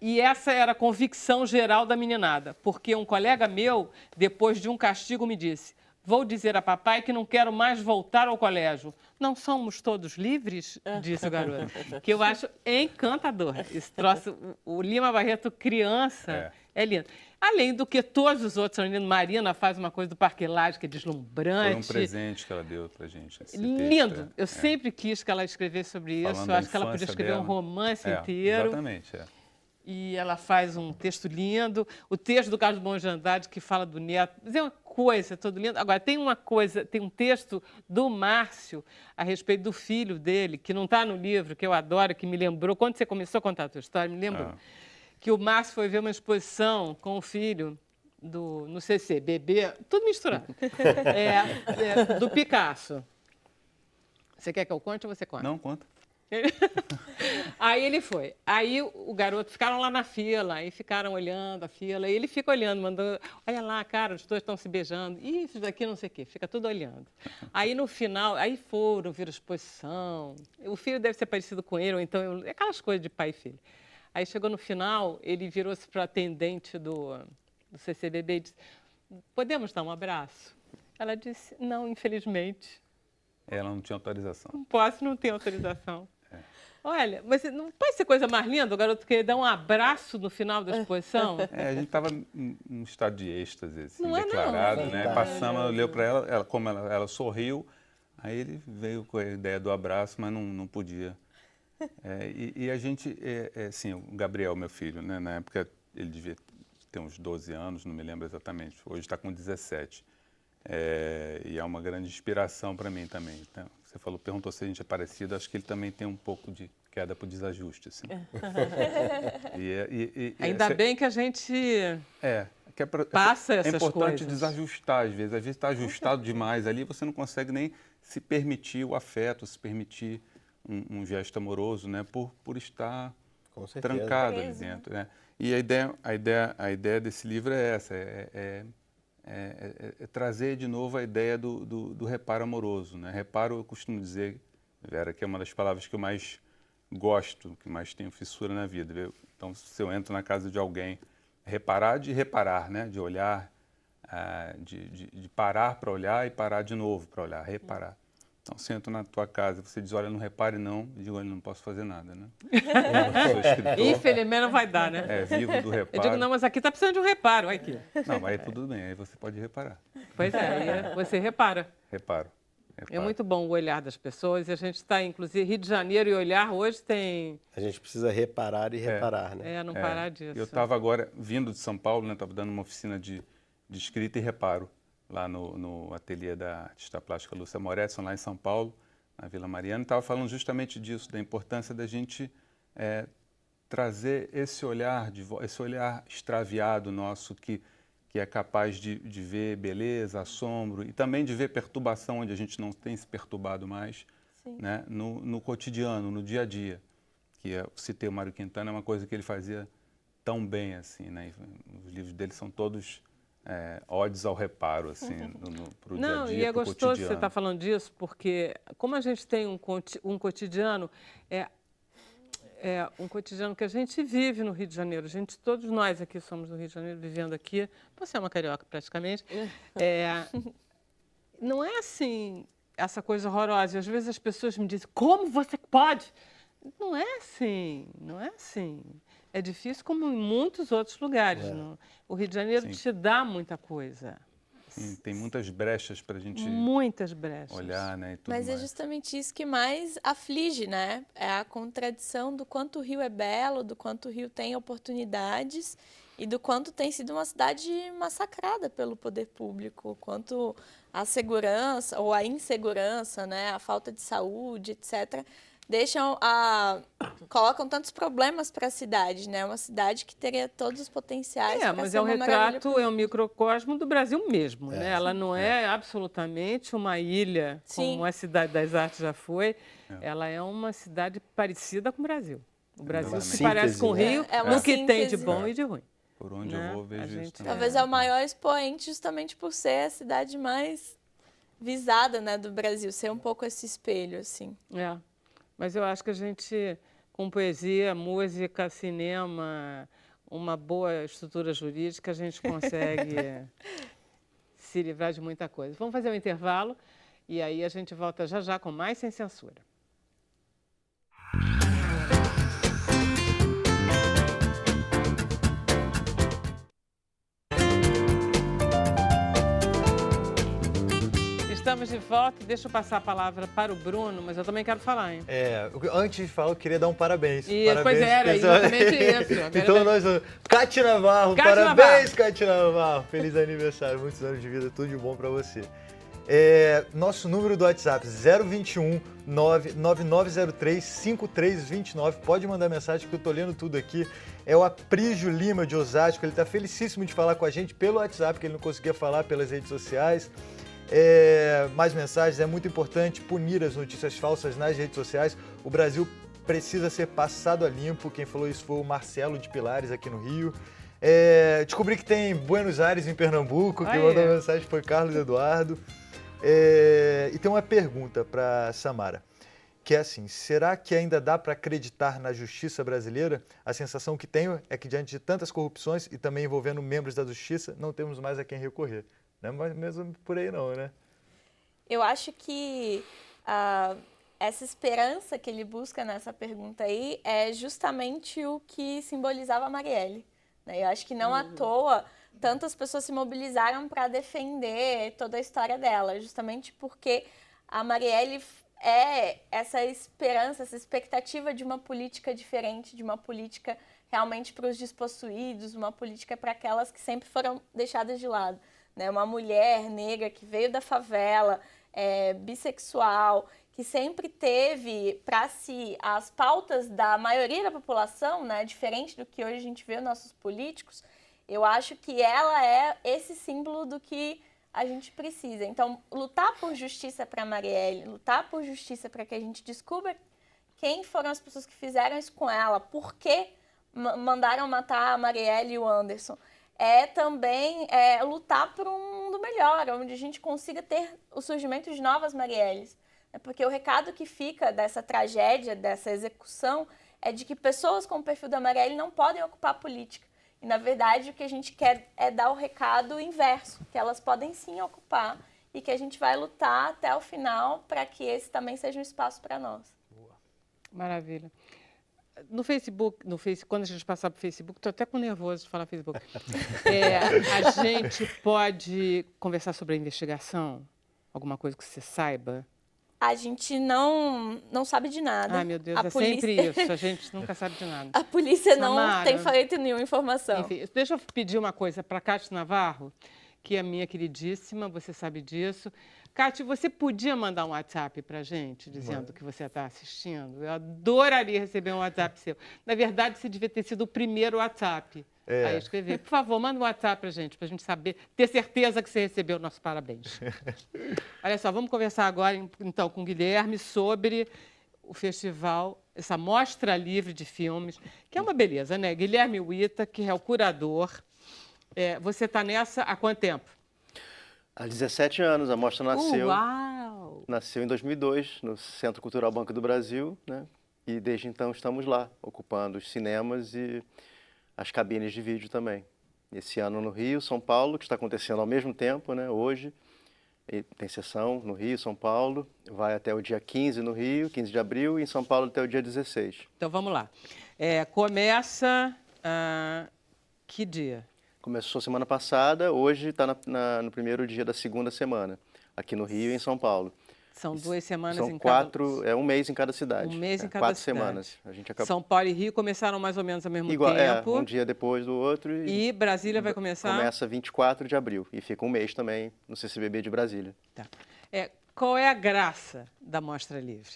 E essa era a convicção geral da meninada, porque um colega meu, depois de um castigo, me disse, vou dizer a papai que não quero mais voltar ao colégio. Não somos todos livres? Disse o garoto. Que eu acho encantador. Esse troço, o Lima Barreto criança, é lindo. Além do que todos os outros são lindos. Marina faz uma coisa do Parque Lage que é deslumbrante. Foi um presente que ela deu pra gente. Esse Lindo. texto, Eu sempre quis que ela escrevesse sobre isso. Falando Eu acho da que ela podia infância escrever um dela. romance inteiro. Exatamente, E ela faz um texto lindo. O texto do Carlos Bom de Andrade, que fala do neto. É uma coisa, todo lindo. Agora, tem um texto do Márcio a respeito do filho dele, que não está no livro, que eu adoro, que me lembrou. Quando você começou a contar a tua história, me lembrou. Que o Márcio foi ver uma exposição com o filho no CC, bebê, tudo misturado, do Picasso. Você quer que eu conte ou você conta? Não, conta. Aí ele foi. Aí o garoto, ficaram lá na fila, aí ficaram olhando a fila, e ele fica olhando, mandando, olha lá, cara, os dois estão se beijando, isso daqui não sei o quê, fica tudo olhando. Aí no final, aí foram, viram exposição, o filho deve ser parecido com ele, ou então, aquelas coisas de pai e filho. Aí chegou no final, ele virou-se para a atendente do CCBB e disse, podemos dar um abraço? Ela disse, não, infelizmente. Ela não tinha autorização. Não tenho autorização. Olha, mas não pode ser coisa mais linda o garoto querer dar um abraço no final da exposição? A gente estava num estado de êxtase, assim, Não é, não. declarado, né? Verdade. Passamos, leu para ela, como ela sorriu, aí ele veio com a ideia do abraço, mas não podia. E a gente, assim, o Gabriel, meu filho, né? Na época ele devia ter uns 12 anos, não me lembro exatamente, hoje está com 17. E é uma grande inspiração para mim também. Então, você perguntou se a gente é parecido, acho que ele também tem um pouco de queda por desajuste, assim. Ainda bem que a gente passa essas É importante coisas. desajustar, às vezes está ajustado demais ali, você não consegue nem se permitir o afeto, se permitir um gesto amoroso, né, por estar Com certeza. trancado ali dentro, né? E a ideia desse livro é essa, é trazer de novo a ideia do reparo amoroso, né? Reparo, eu costumo dizer, Vera, que é uma das palavras que eu mais gosto, que mais tenho fissura na vida. Viu? Então, se eu entro na casa de alguém, reparar de reparar, né? De olhar, de parar para olhar e parar de novo para olhar, reparar. Então, se eu entro na tua casa, você diz, olha, não repare não, eu digo, olha, não posso fazer nada, né? Eu sou escritor, Infelizmente não vai dar, né? vivo do reparo. Eu digo, não, mas aqui está precisando de um reparo, olha aqui. Não, mas aí tudo bem, aí você pode reparar. Pois aí você repara. Reparo. É muito bom o olhar das pessoas. E a gente está, inclusive, Rio de Janeiro e olhar hoje tem... A gente precisa reparar e reparar, né? não parar disso. Eu estava agora vindo de São Paulo, né? Estava dando uma oficina de escrita e reparo lá no ateliê da artista plástica Lúcia Moretson, lá em São Paulo, na Vila Mariana. Estava falando justamente disso, da importância da gente trazer esse olhar extraviado nosso que que é capaz de ver beleza, assombro e também de ver perturbação onde a gente não tem se perturbado mais, né? No cotidiano, no dia a dia. Que eu citei o Mário Quintana, é uma coisa que ele fazia tão bem, assim, né? Os livros dele são todos odes ao reparo, assim, pro dia a Não, dia, e é pro gostoso cotidiano. você estar falando disso, porque como a gente tem um cotidiano, é um cotidiano que a gente vive no Rio de Janeiro. Todos nós aqui somos do Rio de Janeiro, vivendo aqui. Você é uma carioca, praticamente. Não é assim, essa coisa horrorosa. E às vezes as pessoas me dizem, como você pode? Não é assim, não é assim. É difícil como em muitos outros lugares. O Rio de Janeiro te dá muita coisa. Sim, tem muitas brechas para a gente muitas brechas. olhar, né? E tudo Mas mais. é justamente isso que mais aflige, né? É a contradição do quanto o Rio é belo, do quanto o Rio tem oportunidades e do quanto tem sido uma cidade massacrada pelo poder público, o quanto a segurança ou a insegurança, né? A falta de saúde, etc., colocam tantos problemas para a cidade, né? Uma cidade que teria todos os potenciais para mas ser é um uma maravilha. retrato, é um microcosmo do Brasil mesmo, né? Ela não é absolutamente uma ilha, como a Cidade das Artes já foi. Ela é uma cidade parecida com o Brasil. O Brasil se parece com o Rio, no que tem de bom e de ruim. Por onde né? eu vou, vejo isso também. Talvez é o maior expoente justamente por ser a cidade mais visada, né, do Brasil, ser um pouco esse espelho, assim. Mas eu acho que a gente, com poesia, música, cinema, uma boa estrutura jurídica, a gente consegue se livrar de muita coisa. Vamos fazer um intervalo e aí a gente volta já já com mais Sem Censura. Estamos de volta. Deixa eu passar a palavra para o Bruno, mas eu também quero falar, hein? Antes de falar, eu queria dar um parabéns. Pois era, exatamente isso. Então nós... Cate Navarro, parabéns, Cate Navarro. Feliz aniversário, muitos anos de vida, tudo de bom para você. Nosso número do WhatsApp, 021 99903 5329. Pode mandar mensagem que eu tô lendo tudo aqui. É o Aprígio Lima, de Osasco. Ele tá felicíssimo de falar com a gente pelo WhatsApp, que ele não conseguia falar pelas redes sociais. Mais mensagens, é muito importante punir as notícias falsas nas redes sociais. O Brasil precisa ser passado a limpo. Quem falou isso foi o Marcelo de Pilares, aqui no Rio. Descobri que tem Buenos Aires, em Pernambuco. Quem mandou a mensagem foi Carlos Eduardo. E tem uma pergunta para Samara, que é assim: será que ainda dá para acreditar na justiça brasileira? A sensação que tenho é que, diante de tantas corrupções e também envolvendo membros da justiça, não temos mais a quem recorrer. Não é mais mesmo por aí não, né? Eu acho que essa esperança que ele busca nessa pergunta aí é justamente o que simbolizava a Marielle, né? Eu acho que não à toa tantas pessoas se mobilizaram para defender toda a história dela, justamente porque a Marielle é essa esperança, essa expectativa de uma política diferente, de uma política realmente para os despossuídos, uma política para aquelas que sempre foram deixadas de lado. Né, uma mulher negra que veio da favela, bissexual, que sempre teve para si as pautas da maioria da população, né, diferente do que hoje a gente vê nos nossos políticos. Eu acho que ela é esse símbolo do que a gente precisa. Então, lutar por justiça para a Marielle, lutar por justiça para que a gente descubra quem foram as pessoas que fizeram isso com ela, por que mandaram matar a Marielle e o Anderson. Também lutar por um mundo melhor, onde a gente consiga ter o surgimento de novas Marielles. Porque o recado que fica dessa tragédia, dessa execução, é de que pessoas com o perfil da Marielle não podem ocupar a política. E, na verdade, o que a gente quer é dar o recado inverso, que elas podem sim ocupar e que a gente vai lutar até o final para que esse também seja um espaço para nós. Maravilha. No Facebook, quando a gente passar para o Facebook, estou até com nervoso de falar Facebook. A gente pode conversar sobre a investigação? Alguma coisa que você saiba? A gente não sabe de nada. Ai, meu Deus, sempre isso. A gente nunca sabe de nada. A polícia Samara, não tem feito nenhuma informação. Enfim, deixa eu pedir uma coisa para a Cate Navarro, que é minha queridíssima, você sabe disso. Cate, você podia mandar um WhatsApp para a gente, dizendo que você está assistindo? Eu adoraria receber um WhatsApp seu. Na verdade, você devia ter sido o primeiro WhatsApp Aí escrever. Por favor, manda um WhatsApp pra gente saber, ter certeza que você recebeu o nosso parabéns. Olha só, vamos conversar agora, então, com o Guilherme sobre o festival, essa mostra livre de filmes, que é uma beleza, né? Guilherme Wita, que é o curador. Você está nessa há quanto tempo? Há 17 anos, a mostra Uau! nasceu em 2002, no Centro Cultural Banco do Brasil, né? E desde então estamos lá, ocupando os cinemas e as cabines de vídeo também. Esse ano no Rio, São Paulo, que está acontecendo ao mesmo tempo, né? Hoje, e tem sessão no Rio, São Paulo, vai até o dia 15 no Rio, 15 de abril, e em São Paulo até o dia 16. Então vamos lá. Começa que dia? Começou semana passada, hoje está no primeiro dia da segunda semana, aqui no Rio e em São Paulo. São 2 semanas São em quatro, cada... um mês em cada cidade. Um mês em cada 4 cidade. semanas. A gente acabou... São Paulo e Rio começaram mais ou menos ao mesmo Igual, tempo. um dia depois do outro. E Brasília vai começar? Começa 24 de abril e fica um mês também no CCBB de Brasília. Tá. Qual é a graça da Mostra Livre?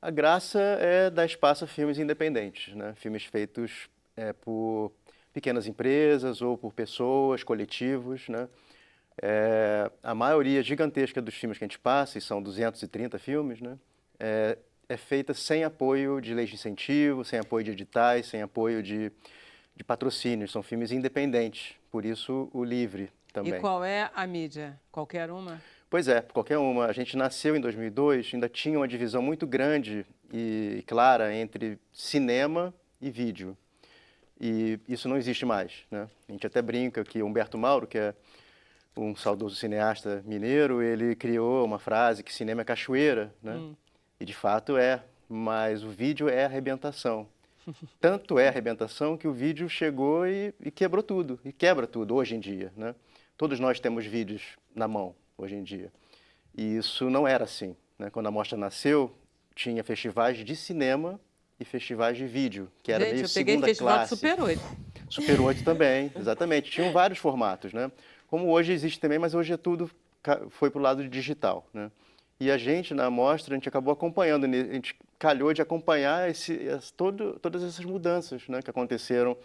A graça é dar espaço a filmes independentes, né? Filmes feitos por pequenas empresas ou por pessoas, coletivos, né? A maioria gigantesca dos filmes que a gente passa, e são 230 filmes, né? É feita sem apoio de leis de incentivo, sem apoio de editais, sem apoio de patrocínios. São filmes independentes, por isso o livre também. E qual é a mídia? Qualquer uma? Pois é, qualquer uma. A gente nasceu em 2002, ainda tinha uma divisão muito grande e clara entre cinema e vídeo. E isso não existe mais, né? A gente até brinca que Humberto Mauro, que é um saudoso cineasta mineiro, ele criou uma frase que cinema é cachoeira, né? E de fato mas o vídeo é arrebentação. Tanto é arrebentação que o vídeo chegou e quebrou tudo, e quebra tudo hoje em dia, né? Todos nós temos vídeos na mão hoje em dia. E isso não era assim, né? Quando a mostra nasceu, tinha festivais de cinema e festivais de vídeo, que era meio segunda classe. Eu peguei festival de Super 8. Super 8 também, exatamente. Tinham vários formatos, né? Como hoje existe também, mas hoje foi para o lado digital, né? E a gente, na amostra, a gente acabou acompanhando, a gente calhou de acompanhar todas essas mudanças, né, que aconteceram,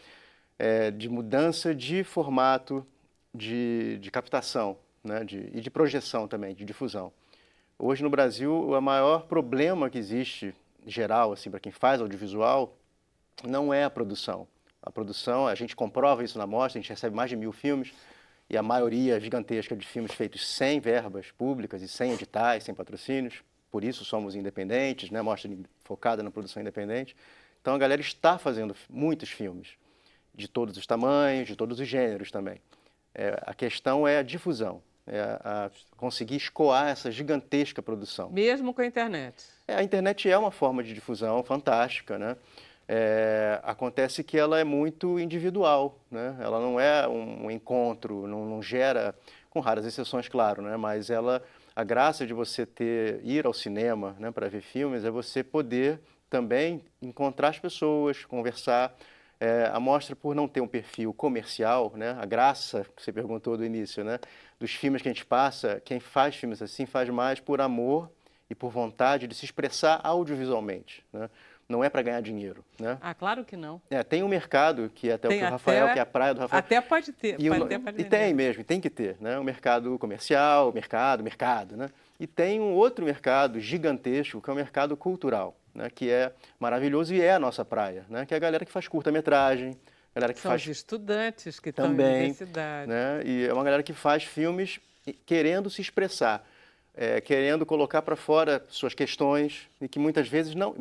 de mudança de formato, de captação, né, e de projeção também, de difusão. Hoje no Brasil, o maior problema que existe, geral, assim, para quem faz audiovisual, não é a produção. A produção, a gente comprova isso na amostra, a gente recebe mais de 1000 filmes, e a maioria gigantesca de filmes feitos sem verbas públicas e sem editais, sem patrocínios. Por isso somos independentes, né? Mostra focada na produção independente. Então a galera está fazendo muitos filmes, de todos os tamanhos, de todos os gêneros também. A questão é a difusão, conseguir escoar essa gigantesca produção. Mesmo com a internet? A internet é uma forma de difusão fantástica, né? Acontece que ela é muito individual, né? Ela não é um encontro, não gera, com raras exceções, claro, né? Mas a graça de você ir ao cinema, né, para ver filmes é você poder também encontrar as pessoas, conversar. A mostra, por não ter um perfil comercial, né? A graça, que você perguntou do início, né? Dos filmes que a gente passa, quem faz filmes assim faz mais por amor e por vontade de se expressar audiovisualmente, né? Não é para ganhar dinheiro, né? Claro que não. Tem um mercado, que é até o que o Rafael, que é a praia do Rafael. Até pode ter. E tem mesmo, tem que ter, né? Um mercado comercial, mercado, né? E tem um outro mercado gigantesco, que é o mercado cultural, né? Que é maravilhoso e é a nossa praia, né? Que é a galera que faz curta-metragem, galera que São faz... os estudantes que estão também, na universidade. Né? E é uma galera que faz filmes querendo se expressar. Querendo colocar para fora suas questões e que muitas vezes não,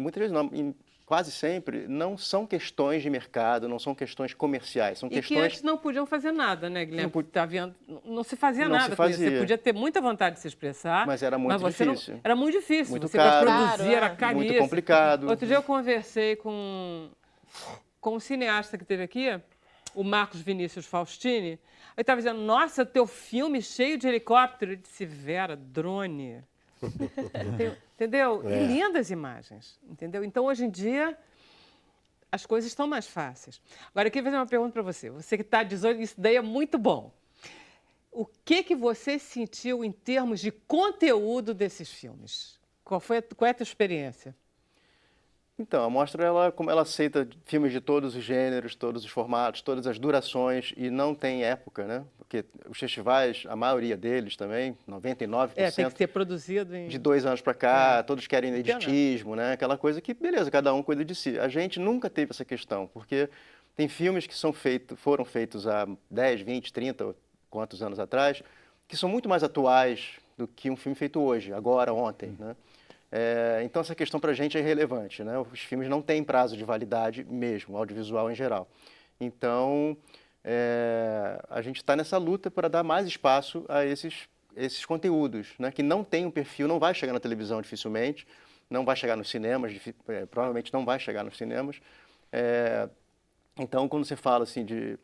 quase sempre, não são questões de mercado, não são questões comerciais, são questões... E que antes não podiam fazer nada, né, Guilherme? Não se fazia não nada se com isso. fazia. Você podia ter muita vontade de se expressar, mas era muito difícil. Era muito difícil. Muito você caro, para produzir era caríssimo. muito complicado. Outro dia eu conversei com um cineasta que esteve aqui, o Marcos Vinícius Faustini. Ele estava dizendo, nossa, teu filme cheio de helicóptero. Eu disse, Vera, drone. Entendeu? E lindas imagens, entendeu? Então, hoje em dia, as coisas estão mais fáceis. Agora, eu queria fazer uma pergunta para você. Você que está 18, isso daí é muito bom. O que você sentiu em termos de conteúdo desses filmes? Qual é a tua experiência? Então, a mostra, como ela aceita filmes de todos os gêneros, todos os formatos, todas as durações e não tem época, né? Porque os festivais, a maioria deles também, 99%, tem que ser produzido em... de 2 anos para cá, É. todos querem editismo, né? Aquela coisa que, beleza, cada um cuida de si. A gente nunca teve essa questão, porque tem filmes que foram feitos há 10, 20, 30, quantos anos atrás, que são muito mais atuais do que um filme feito hoje, agora, ontem, né? Então, essa questão para a gente é irrelevante, né? Os filmes não têm prazo de validade mesmo, audiovisual em geral. Então, a gente está nessa luta para dar mais espaço a esses conteúdos, né? Que não tem um perfil, não vai chegar na televisão dificilmente, não vai chegar nos cinemas, provavelmente não vai chegar nos cinemas. Então, quando você fala assim de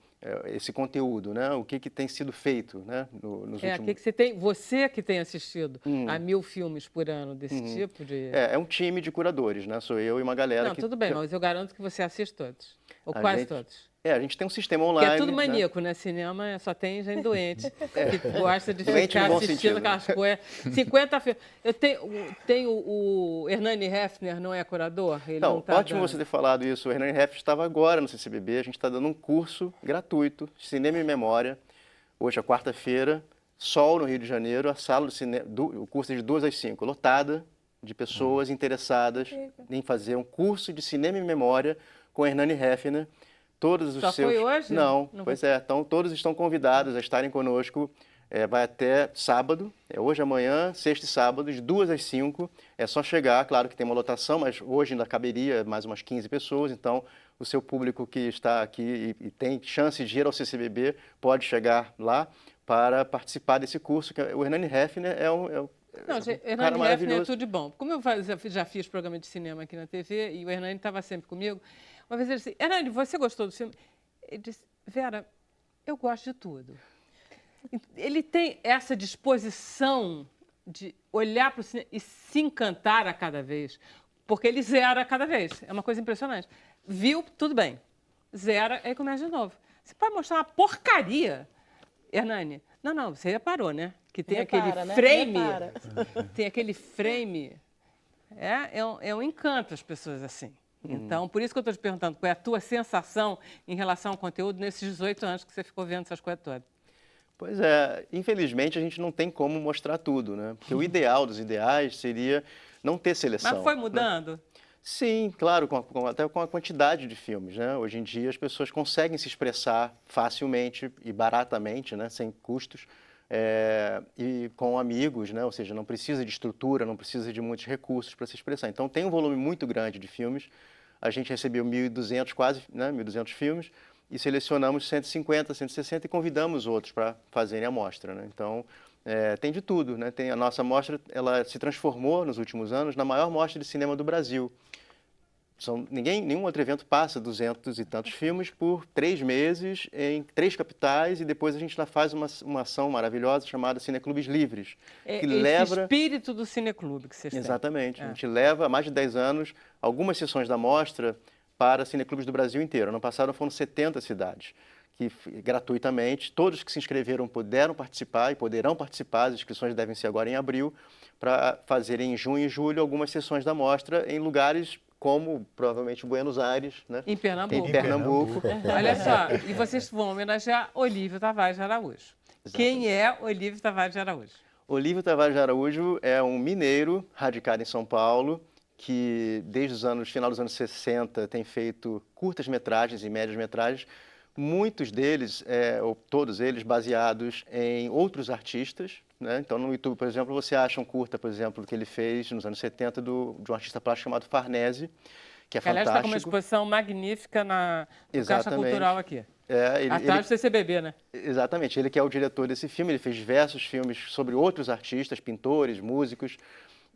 esse conteúdo, né? O que tem sido feito, né? Nos últimos... Você que tem assistido a 1000 filmes por ano desse tipo de... É um time de curadores, né? Sou eu e uma galera Não, tudo bem, mas eu garanto que você assiste todos. Ou A quase gente- todos. A gente tem um sistema Porque online. é tudo né? maníaco, né? Cinema só tem gente doente, que gosta de Doente ficar no bom assistindo sentido. aquelas coisas. 50 filmes. Eu tenho o Hernani Hefner, não é curador? Ele Não, não tá ótimo dando. você ter falado isso. O Hernani Hef estava agora no CCBB, a gente está dando um curso gratuito, Cinema em Memória, hoje é quarta-feira, sol no Rio de Janeiro, a sala do cinema, o curso é de 2 às 5, lotada de pessoas interessadas em fazer um curso de Cinema em Memória com o Hernani Hefner. Todos os Só seus... foi hoje? Não, Não pois é. Então, todos estão convidados a estarem conosco. Vai até sábado, hoje, amanhã, sexta e sábado, de 2 às 5. É só chegar, claro que tem uma lotação, mas hoje ainda caberia mais umas 15 pessoas. Então, o seu público que está aqui e tem chance de ir ao CCBB pode chegar lá para participar desse curso. Que o Hernani Hefner é um Não, cara Hernani Hefner é maravilhoso. tudo de bom. Como eu já fiz programa de cinema aqui na TV e o Hernani estava sempre comigo, uma vez ele disse, Hernani, você gostou do filme? Ele disse, Vera, eu gosto de tudo. Ele tem essa disposição de olhar para o cinema e se encantar a cada vez, porque ele zera a cada vez. É uma coisa impressionante. Viu, tudo bem. Zera, aí começa de novo. Você pode mostrar uma porcaria, Hernani? Não, você reparou, né? Que tem aquele frame. Tem aquele frame. É um encanto as pessoas assim. Então, por isso que eu estou te perguntando, qual é a tua sensação em relação ao conteúdo nesses 18 anos que você ficou vendo essas coisas todas? Pois é, infelizmente a gente não tem como mostrar tudo, né? Porque o ideal dos ideais seria não ter seleção. Mas foi né? mudando? Sim, claro, até com a quantidade de filmes, né? Hoje em dia as pessoas conseguem se expressar facilmente e baratamente, né? Sem custos, e com amigos, né? Ou seja, não precisa de estrutura, não precisa de muitos recursos para se expressar. Então tem um volume muito grande de filmes. A gente recebeu 1.200, quase, né? 1.200 filmes e selecionamos 150, 160 e convidamos outros para fazerem a mostra, né? Então tem de tudo, né? A nossa mostra, ela se transformou nos últimos anos na maior mostra de cinema do Brasil. Nenhum outro evento passa 200 e tantos filmes por 3 meses em 3 capitais e depois a gente lá faz uma ação maravilhosa chamada Cineclubes Livres. Que esse espírito do cineclube que vocês têm. Exatamente. A gente leva há mais de 10 anos algumas sessões da mostra para cineclubes do Brasil inteiro. Ano passado foram 70 cidades, que gratuitamente, todos que se inscreveram puderam participar e poderão participar, as inscrições devem ser agora em abril, para fazerem em junho e julho algumas sessões da mostra em lugares como provavelmente Buenos Aires, né? Em Pernambuco. Em Pernambuco. Olha só, e vocês vão homenagear Olívio Tavares de Araújo. Exatamente. Quem é Olívio Tavares de Araújo? Olívio Tavares de Araújo é um mineiro radicado em São Paulo, que desde final dos anos 60 tem feito curtas-metragens e médias-metragens, muitos deles, ou todos eles, baseados em outros artistas, né? Então, no YouTube, por exemplo, você acha um curta, por exemplo, que ele fez nos anos 70 de um artista plástico chamado Farnese, que é Que, aliás, fantástico. está com uma exposição magnífica na Caixa Exatamente. Cultural aqui. Ele, Atrás do CCBB, né? Exatamente, ele que é o diretor desse filme, ele fez diversos filmes sobre outros artistas, pintores, músicos,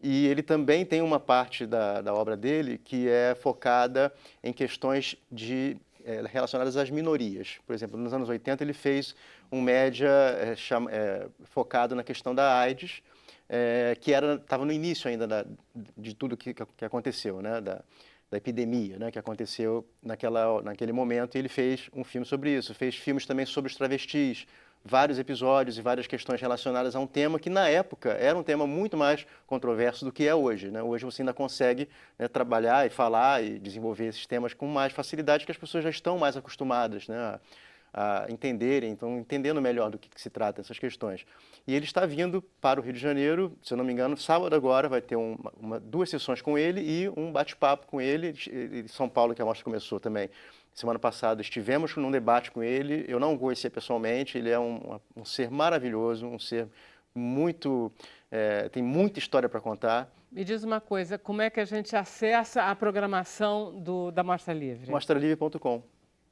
e ele também tem uma parte da obra dele que é focada em questões relacionadas às minorias. Por exemplo, nos anos 80 ele fez um média focado na questão da AIDS, que estava no início ainda de tudo que aconteceu, né? Da epidemia, né, que aconteceu naquele momento, e ele fez um filme sobre isso. Fez filmes também sobre os travestis, vários episódios e várias questões relacionadas a um tema que, na época, era um tema muito mais controverso do que é hoje, né? Hoje você ainda consegue, né, trabalhar e falar e desenvolver esses temas com mais facilidade, porque as pessoas já estão mais acostumadas, né, a entenderem, então entendendo melhor do que se trata essas questões. E ele está vindo para o Rio de Janeiro, se eu não me engano, sábado agora vai ter duas sessões com ele e um bate-papo com ele. Em São Paulo, que a mostra começou também. Semana passada estivemos num debate com ele, eu não o conhecia pessoalmente, ele é um ser maravilhoso, um ser muito... tem muita história para contar. Me diz uma coisa, como é que a gente acessa a programação da Mostra Livre? mostralivre.com.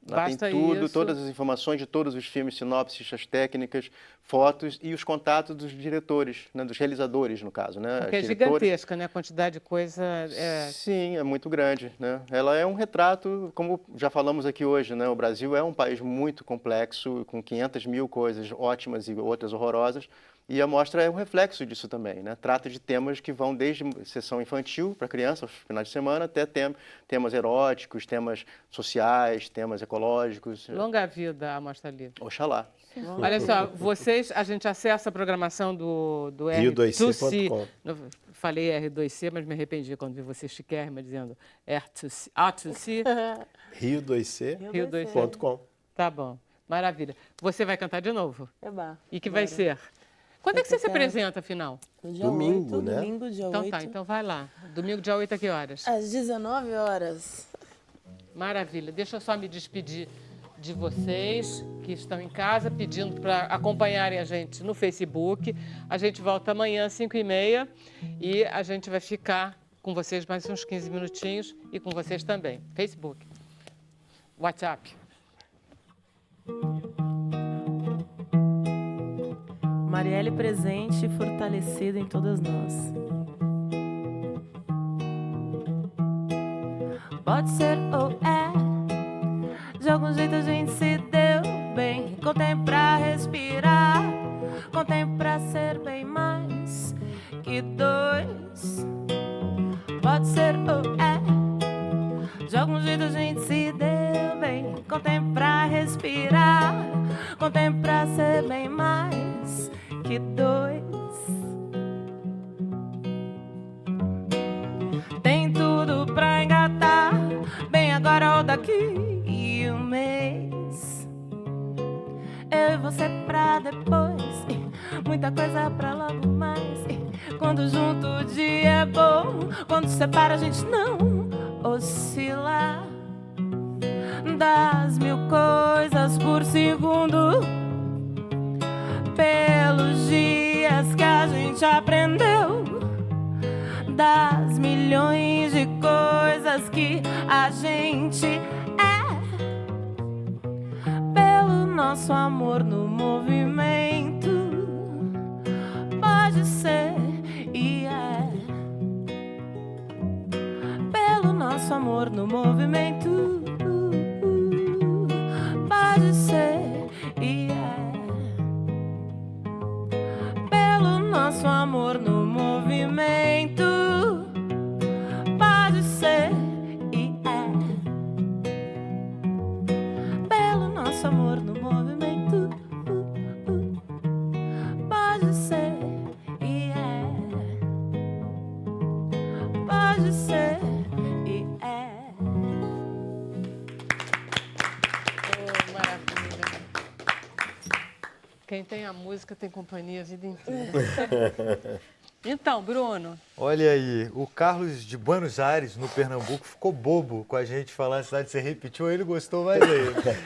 Lá Basta tem tudo, isso. todas as informações de todos os filmes, sinopses, as técnicas, fotos e os contatos dos diretores, né, dos realizadores, no caso, né? Porque é As diretoras. gigantesca, né? A quantidade de coisa... Sim, é muito grande, né? Ela é um retrato, como já falamos aqui hoje, né? O Brasil é um país muito complexo, com 500 mil coisas ótimas e outras horrorosas, e a mostra é um reflexo disso também, né? Trata de temas que vão desde sessão infantil para criança, aos finais de semana, até temas eróticos, temas sociais, temas ecológicos. Longa vida a Mostra Livre. Oxalá. Olha só, a gente acessa a programação do Rio2C.com. Falei R2C, mas me arrependi quando vi você chiquérrima dizendo R2C. Rio2C.com. Tá bom, maravilha. Você vai cantar de novo? Eba, E que vai ser? Quando é que você se apresenta, afinal? No dia Domingo, 8, né? Domingo, dia Então 8. tá, então vai lá. Domingo, dia 8, a que horas? Às 19 horas. Maravilha. Deixa eu só me despedir de vocês que estão em casa, pedindo para acompanharem a gente no Facebook. A gente volta amanhã às 5h30 e a gente vai ficar com vocês mais uns 15 minutinhos e com vocês também. Facebook, WhatsApp. Marielle presente e fortalecida em todas nós. Pode ser ou é, de algum jeito a gente se deu bem. Com tempo pra respirar, com tempo pra ser bem mais que dois. Pode ser ou é, de algum jeito a gente se deu bem. Com tempo pra respirar, com tempo pra ser bem mais que dois. Tem tudo pra engatar, bem agora ou daqui e um mês. Eu e você pra depois, muita coisa pra logo mais. Quando junto o dia é bom, quando separa a gente não oscila. Das 1000 coisas por segundo, pelos dias que a gente aprendeu, das milhões de coisas que a gente é, pelo nosso amor no movimento. Pode ser e é, pelo nosso amor no movimento. Pode ser e é, pelo nosso amor no movimento. Pode ser e é, pelo nosso amor no movimento. Pode ser e é, pode ser e é. Oh, maravilha. Quem tem a música tem companhia a vida inteira. Então, Bruno, Olha aí, o Carlos de Buenos Aires, no Pernambuco, ficou bobo com a gente falando a cidade, você repetiu, ele gostou mais aí.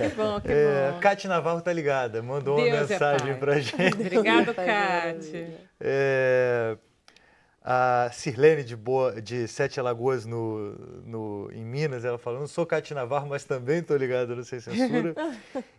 que bom, que bom. Cate Navarro tá ligada, mandou uma Deus é mensagem pai. pra gente. Obrigado, Cate. A Sirlene de Sete Alagoas, em Minas, ela falou, não sou Cate Navarro, mas também estou ligado no Sem Censura.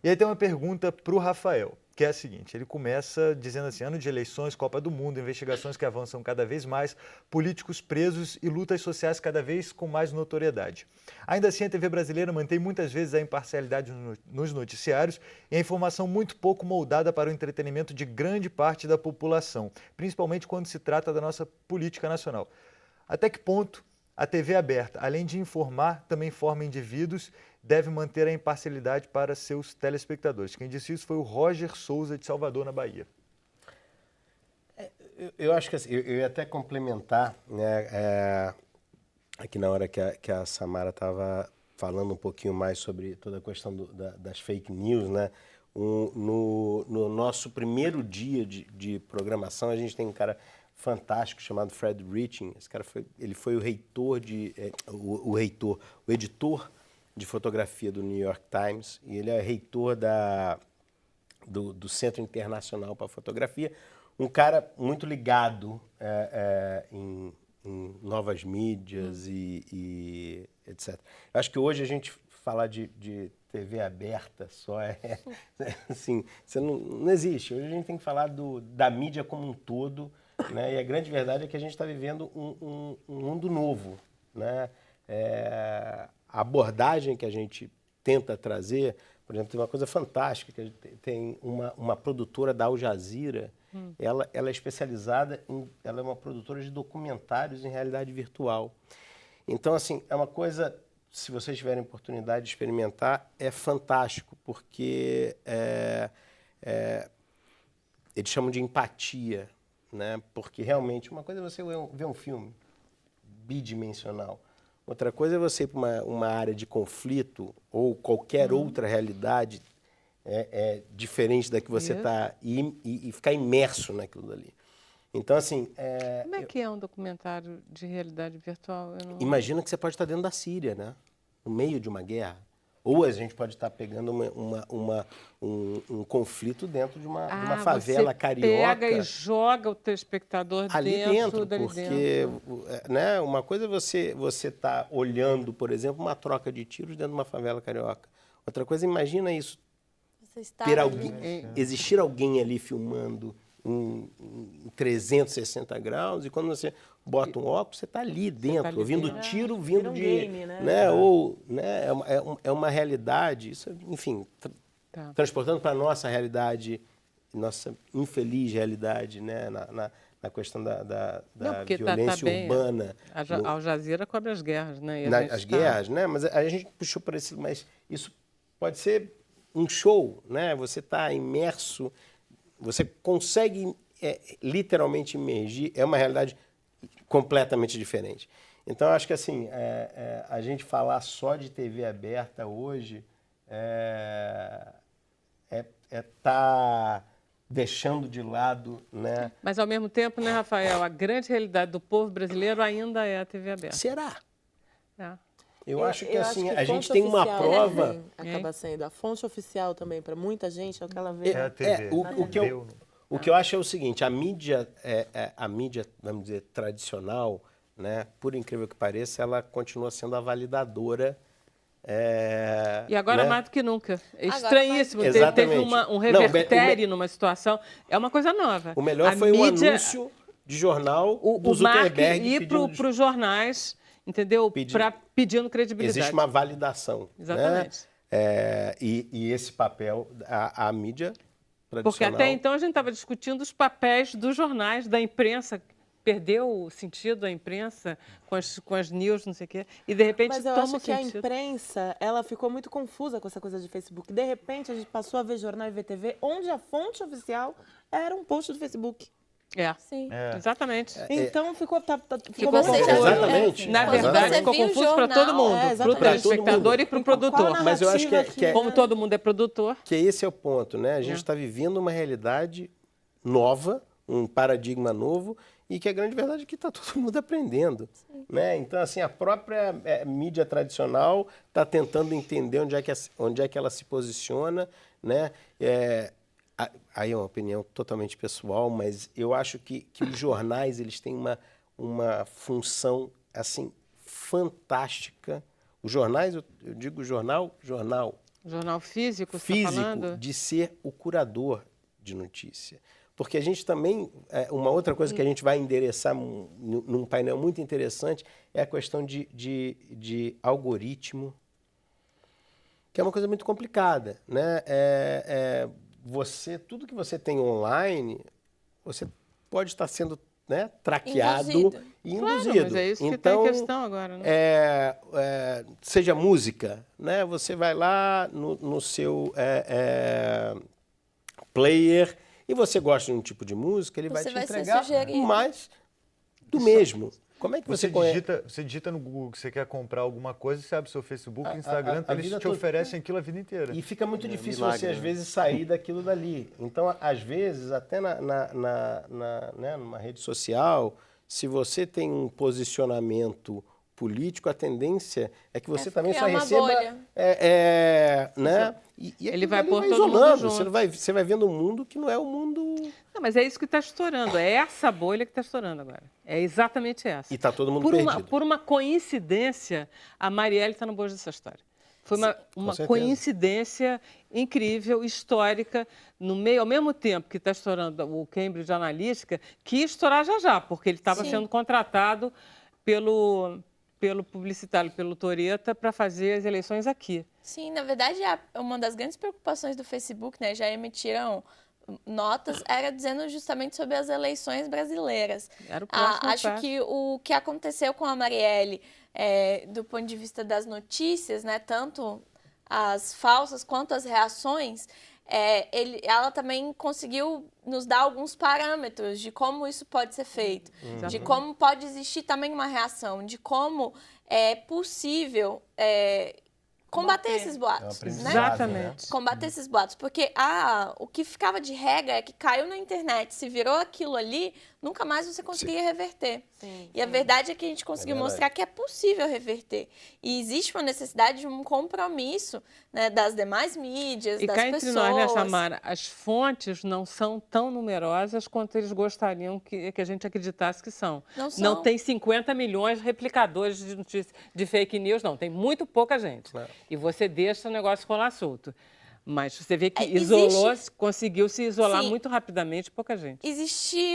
E aí tem uma pergunta para o Rafael, que é a seguinte, ele começa dizendo assim, ano de eleições, Copa do Mundo, investigações que avançam cada vez mais, políticos presos e lutas sociais cada vez com mais notoriedade. Ainda assim, a TV brasileira mantém muitas vezes a imparcialidade nos noticiários e a informação muito pouco moldada para o entretenimento de grande parte da população, principalmente quando se trata da nossa política nacional. Até que ponto a TV aberta, além de informar, também forma indivíduos deve manter a imparcialidade para seus telespectadores. Quem disse isso foi o Roger Souza, de Salvador, na Bahia. Eu acho que assim, eu ia até complementar, né, aqui na hora que a Samara estava falando um pouquinho mais sobre toda a questão das fake news, né? No nosso primeiro dia de programação, a gente tem um cara fantástico chamado Fred Riching. Esse cara ele foi o reitor o editor de fotografia do New York Times, e ele é reitor do Centro Internacional para Fotografia. Um cara muito ligado em novas mídias e etc. Eu acho que hoje a gente falar de TV aberta só assim, você não existe. Hoje a gente tem que falar da mídia como um todo, né? E a grande verdade é que a gente está vivendo um mundo novo, né? A abordagem que a gente tenta trazer, por exemplo, tem uma coisa fantástica, que tem uma produtora da Al Jazeera, ela é especializada ela é uma produtora de documentários em realidade virtual. Então, assim, é uma coisa, se vocês tiverem oportunidade de experimentar, é fantástico, porque eles chamam de empatia, né? Porque realmente uma coisa é você ver um filme bidimensional, outra coisa é você ir para uma área de conflito ou qualquer outra realidade diferente da que você está e ficar imerso naquilo dali. Então, assim... Como é que é um documentário de realidade virtual? Imagina que você pode estar dentro da Síria, né? No meio de uma guerra. Ou a gente pode estar pegando um conflito dentro de uma favela carioca. Pega e joga o teu espectador ali dentro, porque né, uma coisa é você tá olhando, por exemplo, uma troca de tiros dentro de uma favela carioca. Outra coisa, imagina isso. Ter existir alguém ali filmando em 360 graus, e quando você bota um óculos, você está ali dentro, ouvindo tiro vindo de... game, né? Ou, né, é uma realidade, isso, enfim, transportando para a nossa realidade, nossa infeliz realidade, né, na questão da violência urbana. A Al Jazeera cobre as guerras, né? As guerras, né? Mas a gente puxou para esse... Mas isso pode ser um show, né? Você está imerso... Você consegue literalmente imergir, é uma realidade completamente diferente. Então, acho que assim, a gente falar só de TV aberta hoje tá deixando de lado, né? Mas, ao mesmo tempo, né, Rafael, a grande realidade do povo brasileiro ainda é a TV aberta. Será? Eu acho que assim, a gente tem uma prova... Acaba sendo a fonte oficial também, para muita gente, é o que ela vê. A TV. O que eu acho é o seguinte, a mídia, vamos dizer, tradicional, né, por incrível que pareça, ela continua sendo a validadora. E agora, né? mais do que nunca. É estranhíssimo. Teve um revertério numa situação. É uma coisa nova. O melhor foi mídia, um anúncio de jornal do Zuckerberg ir para os jornais, entendeu? Pedindo credibilidade. Existe uma validação. Exatamente. Né? E esse papel, a mídia tradicional... Porque até então a gente estava discutindo os papéis dos jornais, da imprensa. Perdeu o sentido a imprensa com as news, não sei o quê, e de repente Mas eu toma acho que sentido. a imprensa, ela ficou muito confusa com essa coisa de Facebook. De repente, a gente passou a ver jornal e ver TV, onde a fonte oficial era um post do Facebook. Sim. Exatamente. Então ficou Exatamente. Na verdade, ficou confuso para todo mundo, para o telespectador e para o produtor. Mas eu acho que como todo mundo é produtor. Que esse é o ponto, né? A gente está vivendo uma realidade nova, um paradigma novo, e que a grande verdade é que está todo mundo aprendendo. Né? Então, assim, a própria mídia tradicional está tentando entender onde é que ela se posiciona. Né? Aí é uma opinião totalmente pessoal, mas eu acho que os jornais eles têm uma função assim, fantástica. Os jornais, eu digo jornal. Jornal físico, você está falando? De ser o curador de notícia. Porque a gente também, uma outra coisa que a gente vai endereçar num painel muito interessante é a questão de algoritmo, que é uma coisa muito complicada, né? Tudo que você tem online, você pode estar sendo né, traqueado e Claro, induzido. mas é isso que então, está em questão agora, né? seja música, né, você vai lá no seu player e você gosta de um tipo de música, ele vai Você te vai ser entregar sugerido. mais do mesmo. Como é que Você você conhece? digita no Google que você quer comprar alguma coisa, você abre seu Facebook, Instagram, a eles vida te toda. oferecem aquilo a vida inteira. E fica muito difícil milagre, você, às né? vezes, sair daquilo dali. Então, às vezes, até né, numa rede social, se você tem um posicionamento político, a tendência é que você também criar só uma receba... bolha. né? E Ele aquilo vai ali pôr todo isolando. mundo junto. Você vai vendo um mundo que não é o mundo... Não, mas é isso que está estourando. É essa bolha que está estourando agora. É exatamente essa. E está todo mundo por perdido. por uma coincidência, a Marielle está no bojo dessa história. Foi uma certeza. coincidência incrível, histórica, no meio, ao mesmo tempo que está estourando o Cambridge Analytica, que ia estourar já, porque ele estava Sim. sendo contratado pelo publicitário, pelo Toreta, para fazer as eleições aqui. Sim, na verdade, uma das grandes preocupações do Facebook, né, já emitiram notas, era dizendo justamente sobre as eleições brasileiras. Era o próximo Acho passo. que o que aconteceu com a Marielle, do ponto de vista das notícias, né, tanto as falsas quanto as reações, ela também conseguiu nos dar alguns parâmetros de como isso pode ser feito, de como pode existir também uma reação, de como é possível combater esses boatos, né? Exatamente. Combater esses boatos, porque o que ficava de regra é que caiu na internet, se virou aquilo ali, nunca mais você conseguia reverter. E a verdade é que a gente conseguiu mostrar que é possível reverter. E existe uma necessidade de um compromisso, né, das demais mídias, E das cá pessoas. entre nós, né, Samara, as fontes não são tão numerosas quanto eles gostariam que a gente acreditasse que são. Não são. Não tem 50 milhões de replicadores de notícias, de fake news, não. Tem muito pouca gente. E você deixa o negócio rolar solto. Mas você vê que conseguiu se isolar Sim. muito rapidamente, pouca gente. Existe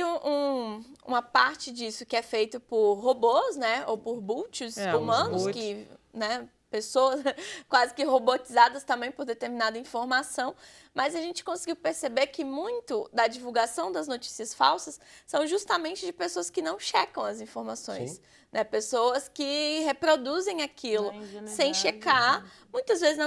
uma parte disso que é feito por robôs, né? Ou por bots humanos, bots. que, né? Pessoas quase que robotizadas também por determinada informação, mas a gente conseguiu perceber que muito da divulgação das notícias falsas são justamente de pessoas que não checam as informações, né? Pessoas que reproduzem aquilo sem checar, muitas vezes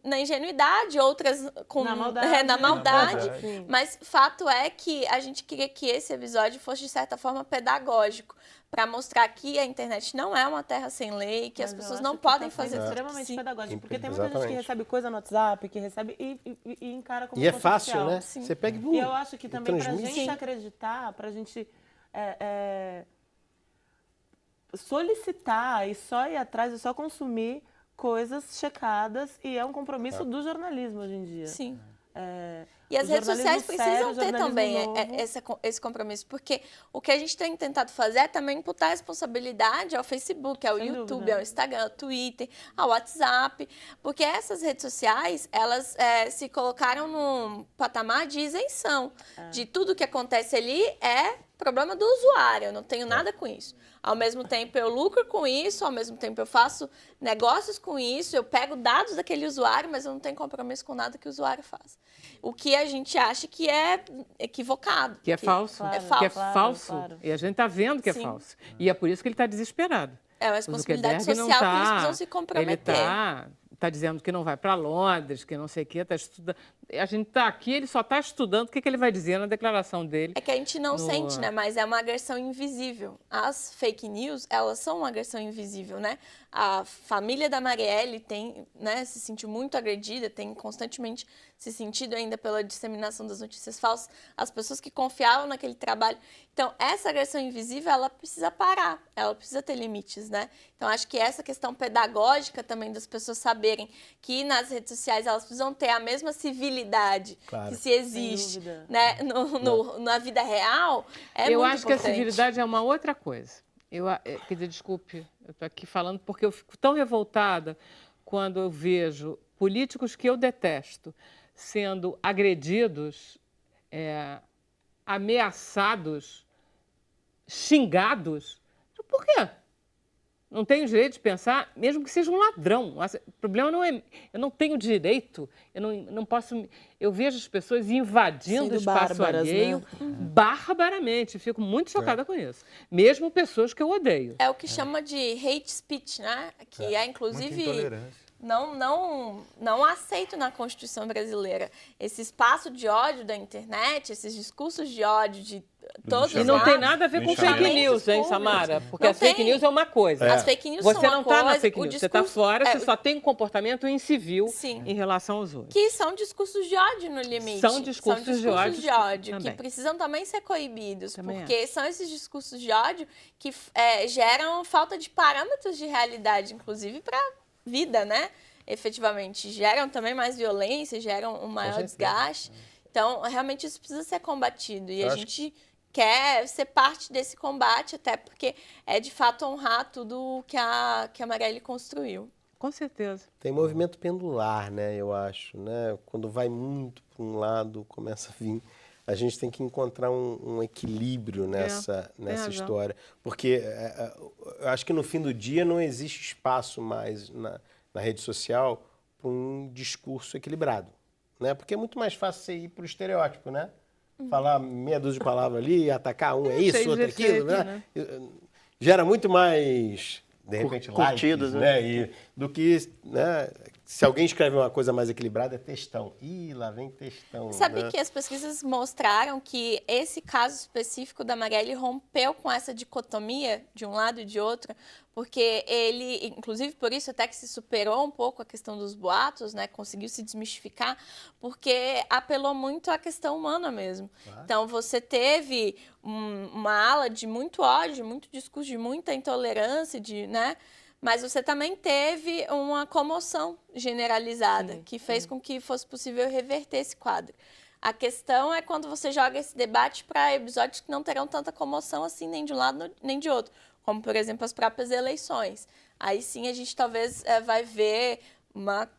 na ingenuidade, outras Na maldade. na maldade. Sim. Mas fato é que a gente queria que esse episódio fosse, de certa forma, pedagógico, para mostrar que a internet não é uma terra sem lei, que as Mas eu pessoas acho não que podem tá sendo fazer tudo. extremamente Sim. pedagógico, porque tem muita gente que Exatamente. recebe coisa no WhatsApp, que recebe e encara como E é fonte fácil, oficial. né? Sim. Você pega E eu acho que também pra transmite. gente acreditar, pra gente solicitar e só ir atrás e só consumir coisas checadas, e é um compromisso do jornalismo hoje em dia. Sim. É, E as o redes sociais jornalismo precisam sério, ter jornalismo também novo. esse compromisso, porque o que a gente tem tentado fazer é também imputar a responsabilidade ao Facebook, ao Sem YouTube, dúvida. ao Instagram, ao Twitter, ao WhatsApp, porque essas redes sociais, elas se colocaram num patamar de isenção, de tudo que acontece ali é problema do usuário, eu não tenho nada com isso. Ao mesmo tempo eu lucro com isso, ao mesmo tempo eu faço negócios com isso, eu pego dados daquele usuário, mas eu não tenho compromisso com nada que o usuário faz. O que a gente acha que é equivocado. Que é falso. Claro, É falso. Que é claro, falso. claro. E a gente está vendo que é Sim. falso. E é por isso que ele está desesperado. É uma O responsabilidade Zuckerberg social não que eles tá, precisam se comprometer. Ele está dizendo que não vai para Londres, que não sei o quê, está estudando. A gente está aqui, ele só está estudando o que ele vai dizer na declaração dele. É que a gente não sente, né? Mas é uma agressão invisível. As fake news, elas são uma agressão invisível, né? A família da Marielle se sentiu muito agredida, tem constantemente se sentido ainda pela disseminação das notícias falsas. As pessoas que confiavam naquele trabalho. Então, essa agressão invisível, ela precisa parar. Ela precisa ter limites, né? Então, acho que essa questão pedagógica também das pessoas saberem que nas redes sociais elas precisam ter a mesma civilidade Claro. que se existe, Sem dúvida. né? Na vida real, Eu muito acho que a importante. civilidade é uma outra coisa. Quer dizer, desculpe, eu estou aqui falando porque eu fico tão revoltada quando eu vejo políticos que eu detesto sendo agredidos, ameaçados, xingados. Por quê? Não tenho direito de pensar, mesmo que seja um ladrão. O problema não é... Eu não tenho direito, eu não posso... Eu vejo as pessoas invadindo o espaço alheio, né? Barbaramente. Fico muito chocada com isso. Mesmo pessoas que eu odeio. É o que chama de hate speech, né? Que é inclusive... Não aceito na Constituição brasileira. Esse espaço de ódio da internet, esses discursos de ódio de todos os E não lados, tem nada a ver com fake news, hein, Samara? Porque as fake news é uma coisa. As fake news você são não uma está na coisa, fake o news, você está discurso- fora, você só tem um comportamento incivil Sim. em relação aos outros. Que são discursos de ódio no limite. São discursos de ódio que também. precisam também ser coibidos, Também porque são esses discursos de ódio que geram falta de parâmetros de realidade, inclusive para a vida, né? Efetivamente, geram também mais violência, geram um maior desgaste. Então, realmente isso precisa ser combatido e a gente quer ser parte desse combate, até porque é de fato honrar tudo que a Marielle construiu. Com certeza. Tem movimento pendular, né, eu acho, né? Quando vai muito para um lado, começa a vir. A gente tem que encontrar um equilíbrio nessa história. Porque eu acho que no fim do dia não existe espaço mais na rede social para um discurso equilibrado, né? Porque é muito mais fácil você ir para o estereótipo, né? Falar meia dúzia de palavras ali, atacar um é isso, cheio de outro aquilo, efeito, né? Gera muito mais, de repente, Curtidas, likes, né? Do que, né? Se alguém escreve uma coisa mais equilibrada, é textão. Ih, lá vem textão. Sabe né? que as pesquisas mostraram que esse caso específico da Marielle rompeu com essa dicotomia de um lado e de outro, porque ele, inclusive por isso até que se superou um pouco a questão dos boatos, né? Conseguiu se desmistificar, porque apelou muito à questão humana mesmo. Claro. Então você teve uma ala de muito ódio, muito discurso de muita intolerância, né? Mas você também teve uma comoção generalizada, que fez com que fosse possível reverter esse quadro. A questão é quando você joga esse debate para episódios que não terão tanta comoção assim, nem de um lado nem de outro, como, por exemplo, as próprias eleições. Aí sim a gente talvez vai ver uma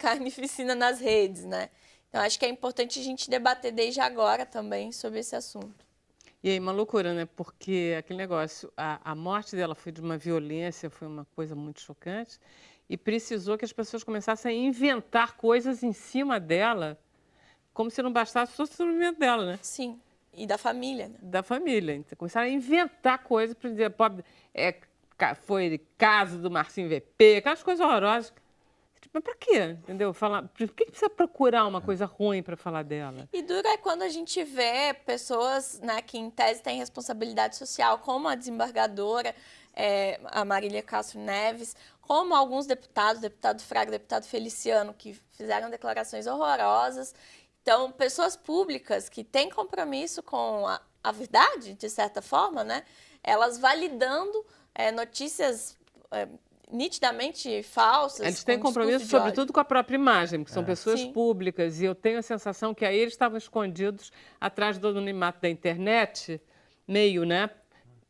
carnificina nas redes, né? Então, acho que é importante a gente debater desde agora também sobre esse assunto. E aí, uma loucura, né? Porque aquele negócio, a morte dela foi de uma violência, foi uma coisa muito chocante e precisou que as pessoas começassem a inventar coisas em cima dela, como se não bastasse o sofrimento dela, né? Sim, e da família, né? Da família. Então, começaram a inventar coisas para dizer, foi caso do Marcinho VP, aquelas coisas horrorosas. Mas para quê? Entendeu? Por que precisa procurar uma coisa ruim para falar dela? E duro é quando a gente vê pessoas, né, que em tese têm responsabilidade social, como a desembargadora, a Marília Castro Neves, como alguns deputados, deputado Fraga, deputado Feliciano, que fizeram declarações horrorosas. Então, pessoas públicas que têm compromisso com a verdade, de certa forma, né, elas validando notícias nitidamente falsas. Eles têm compromisso, sobretudo, com a própria imagem, porque são pessoas públicas, e eu tenho a sensação que aí eles estavam escondidos atrás do anonimato da internet, meio, né?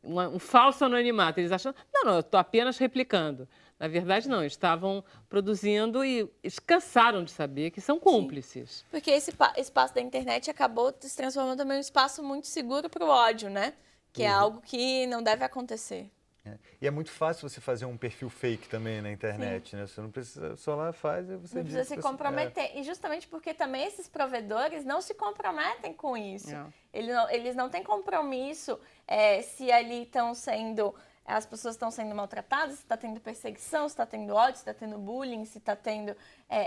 Um falso anonimato. Eles acham, não, eu estou apenas replicando. Na verdade, não, eles estavam produzindo e eles cansaram de saber que são cúmplices. Sim. Porque esse espaço da internet acabou se transformando também em um espaço muito seguro para o ódio, né? Que é algo que não deve acontecer. E é muito fácil você fazer um perfil fake também na internet, né? Você não precisa, só lá faz e você... Não precisa se comprometer. E justamente porque também esses provedores não se comprometem com isso. Eles não têm compromisso se ali estão sendo... As pessoas estão sendo maltratadas, se está tendo perseguição, se está tendo ódio, se está tendo bullying, se está tendo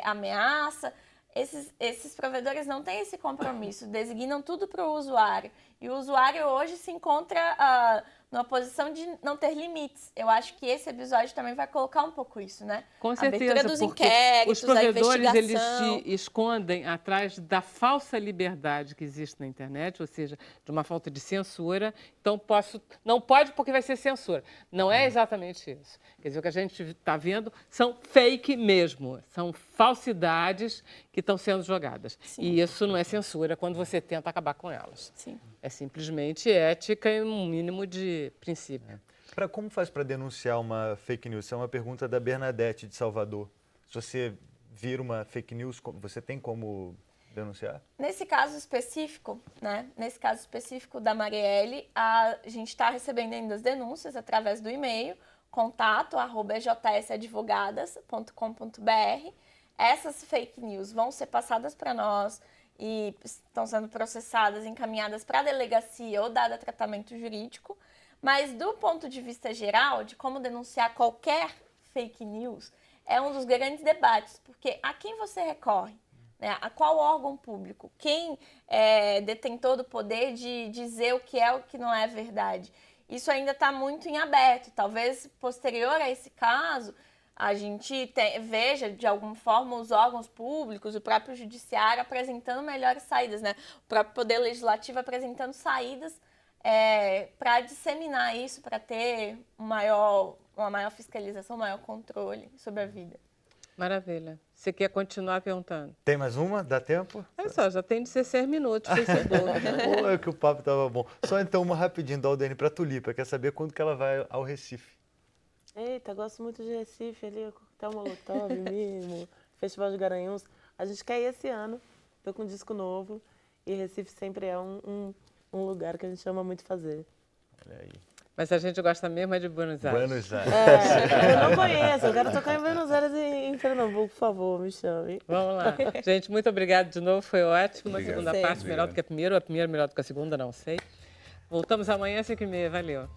ameaça. Esses provedores não têm esse compromisso, designam tudo para o usuário. E o usuário hoje se encontra numa posição de não ter limites. Eu acho que esse episódio também vai colocar um pouco isso, né? Com certeza, a abertura dos porque inquéritos, os provedores, a eles investigação. se escondem atrás da falsa liberdade que existe na internet, ou seja, de uma falta de censura. Então, não pode porque vai ser censura. Não é exatamente isso. Quer dizer, o que a gente está vendo são fake mesmo, são falsidades que estão sendo jogadas. Sim. E isso não é censura quando você tenta acabar com elas. Sim. É simplesmente ética e um mínimo de princípio. Como faz para denunciar uma fake news? Essa é uma pergunta da Bernadette, de Salvador. Se você vira uma fake news, você tem como denunciar? Nesse caso específico, né? Nesse caso específico da Marielle, a gente está recebendo ainda as denúncias através do e-mail, contato@ejsadvogadas.com.br. Essas fake news vão ser passadas para nós e estão sendo processadas, encaminhadas para a delegacia ou dada tratamento jurídico. Mas do ponto de vista geral, de como denunciar qualquer fake news, é um dos grandes debates, porque a quem você recorre? Né? A qual órgão público? Quem é detentor do poder de dizer o que é o que não é verdade? Isso ainda está muito em aberto. Talvez posterior a esse caso, a gente veja, de alguma forma, os órgãos públicos, o próprio judiciário apresentando melhores saídas, né? O próprio Poder Legislativo apresentando saídas para disseminar isso, para ter uma maior fiscalização, um maior controle sobre a vida. Maravilha. Você quer continuar perguntando? Tem mais uma? Dá tempo? Olha só, já tem 16 minutos, Facebook. Pô, é que o papo tava bom. Só então uma rapidinho da Aldene para Tulipa. Quer saber quando que ela vai ao Recife? Eita, gosto muito de Recife ali, Coquetel Molotov, Mimo, Festival de Garanhuns. A gente quer ir esse ano, tô com um disco novo e Recife sempre é um lugar que a gente ama muito fazer. Olha aí. Mas a gente gosta mesmo é de Buenos Aires. Buenos Aires. Eu não conheço, eu quero tocar em Buenos Aires e em Pernambuco, por favor, me chame. Vamos lá. Gente, muito obrigada de novo, foi ótimo. A Obrigado. segunda parte melhor do que a primeira, ou a primeira melhor do que a segunda, não sei. Voltamos amanhã às 5h30, valeu.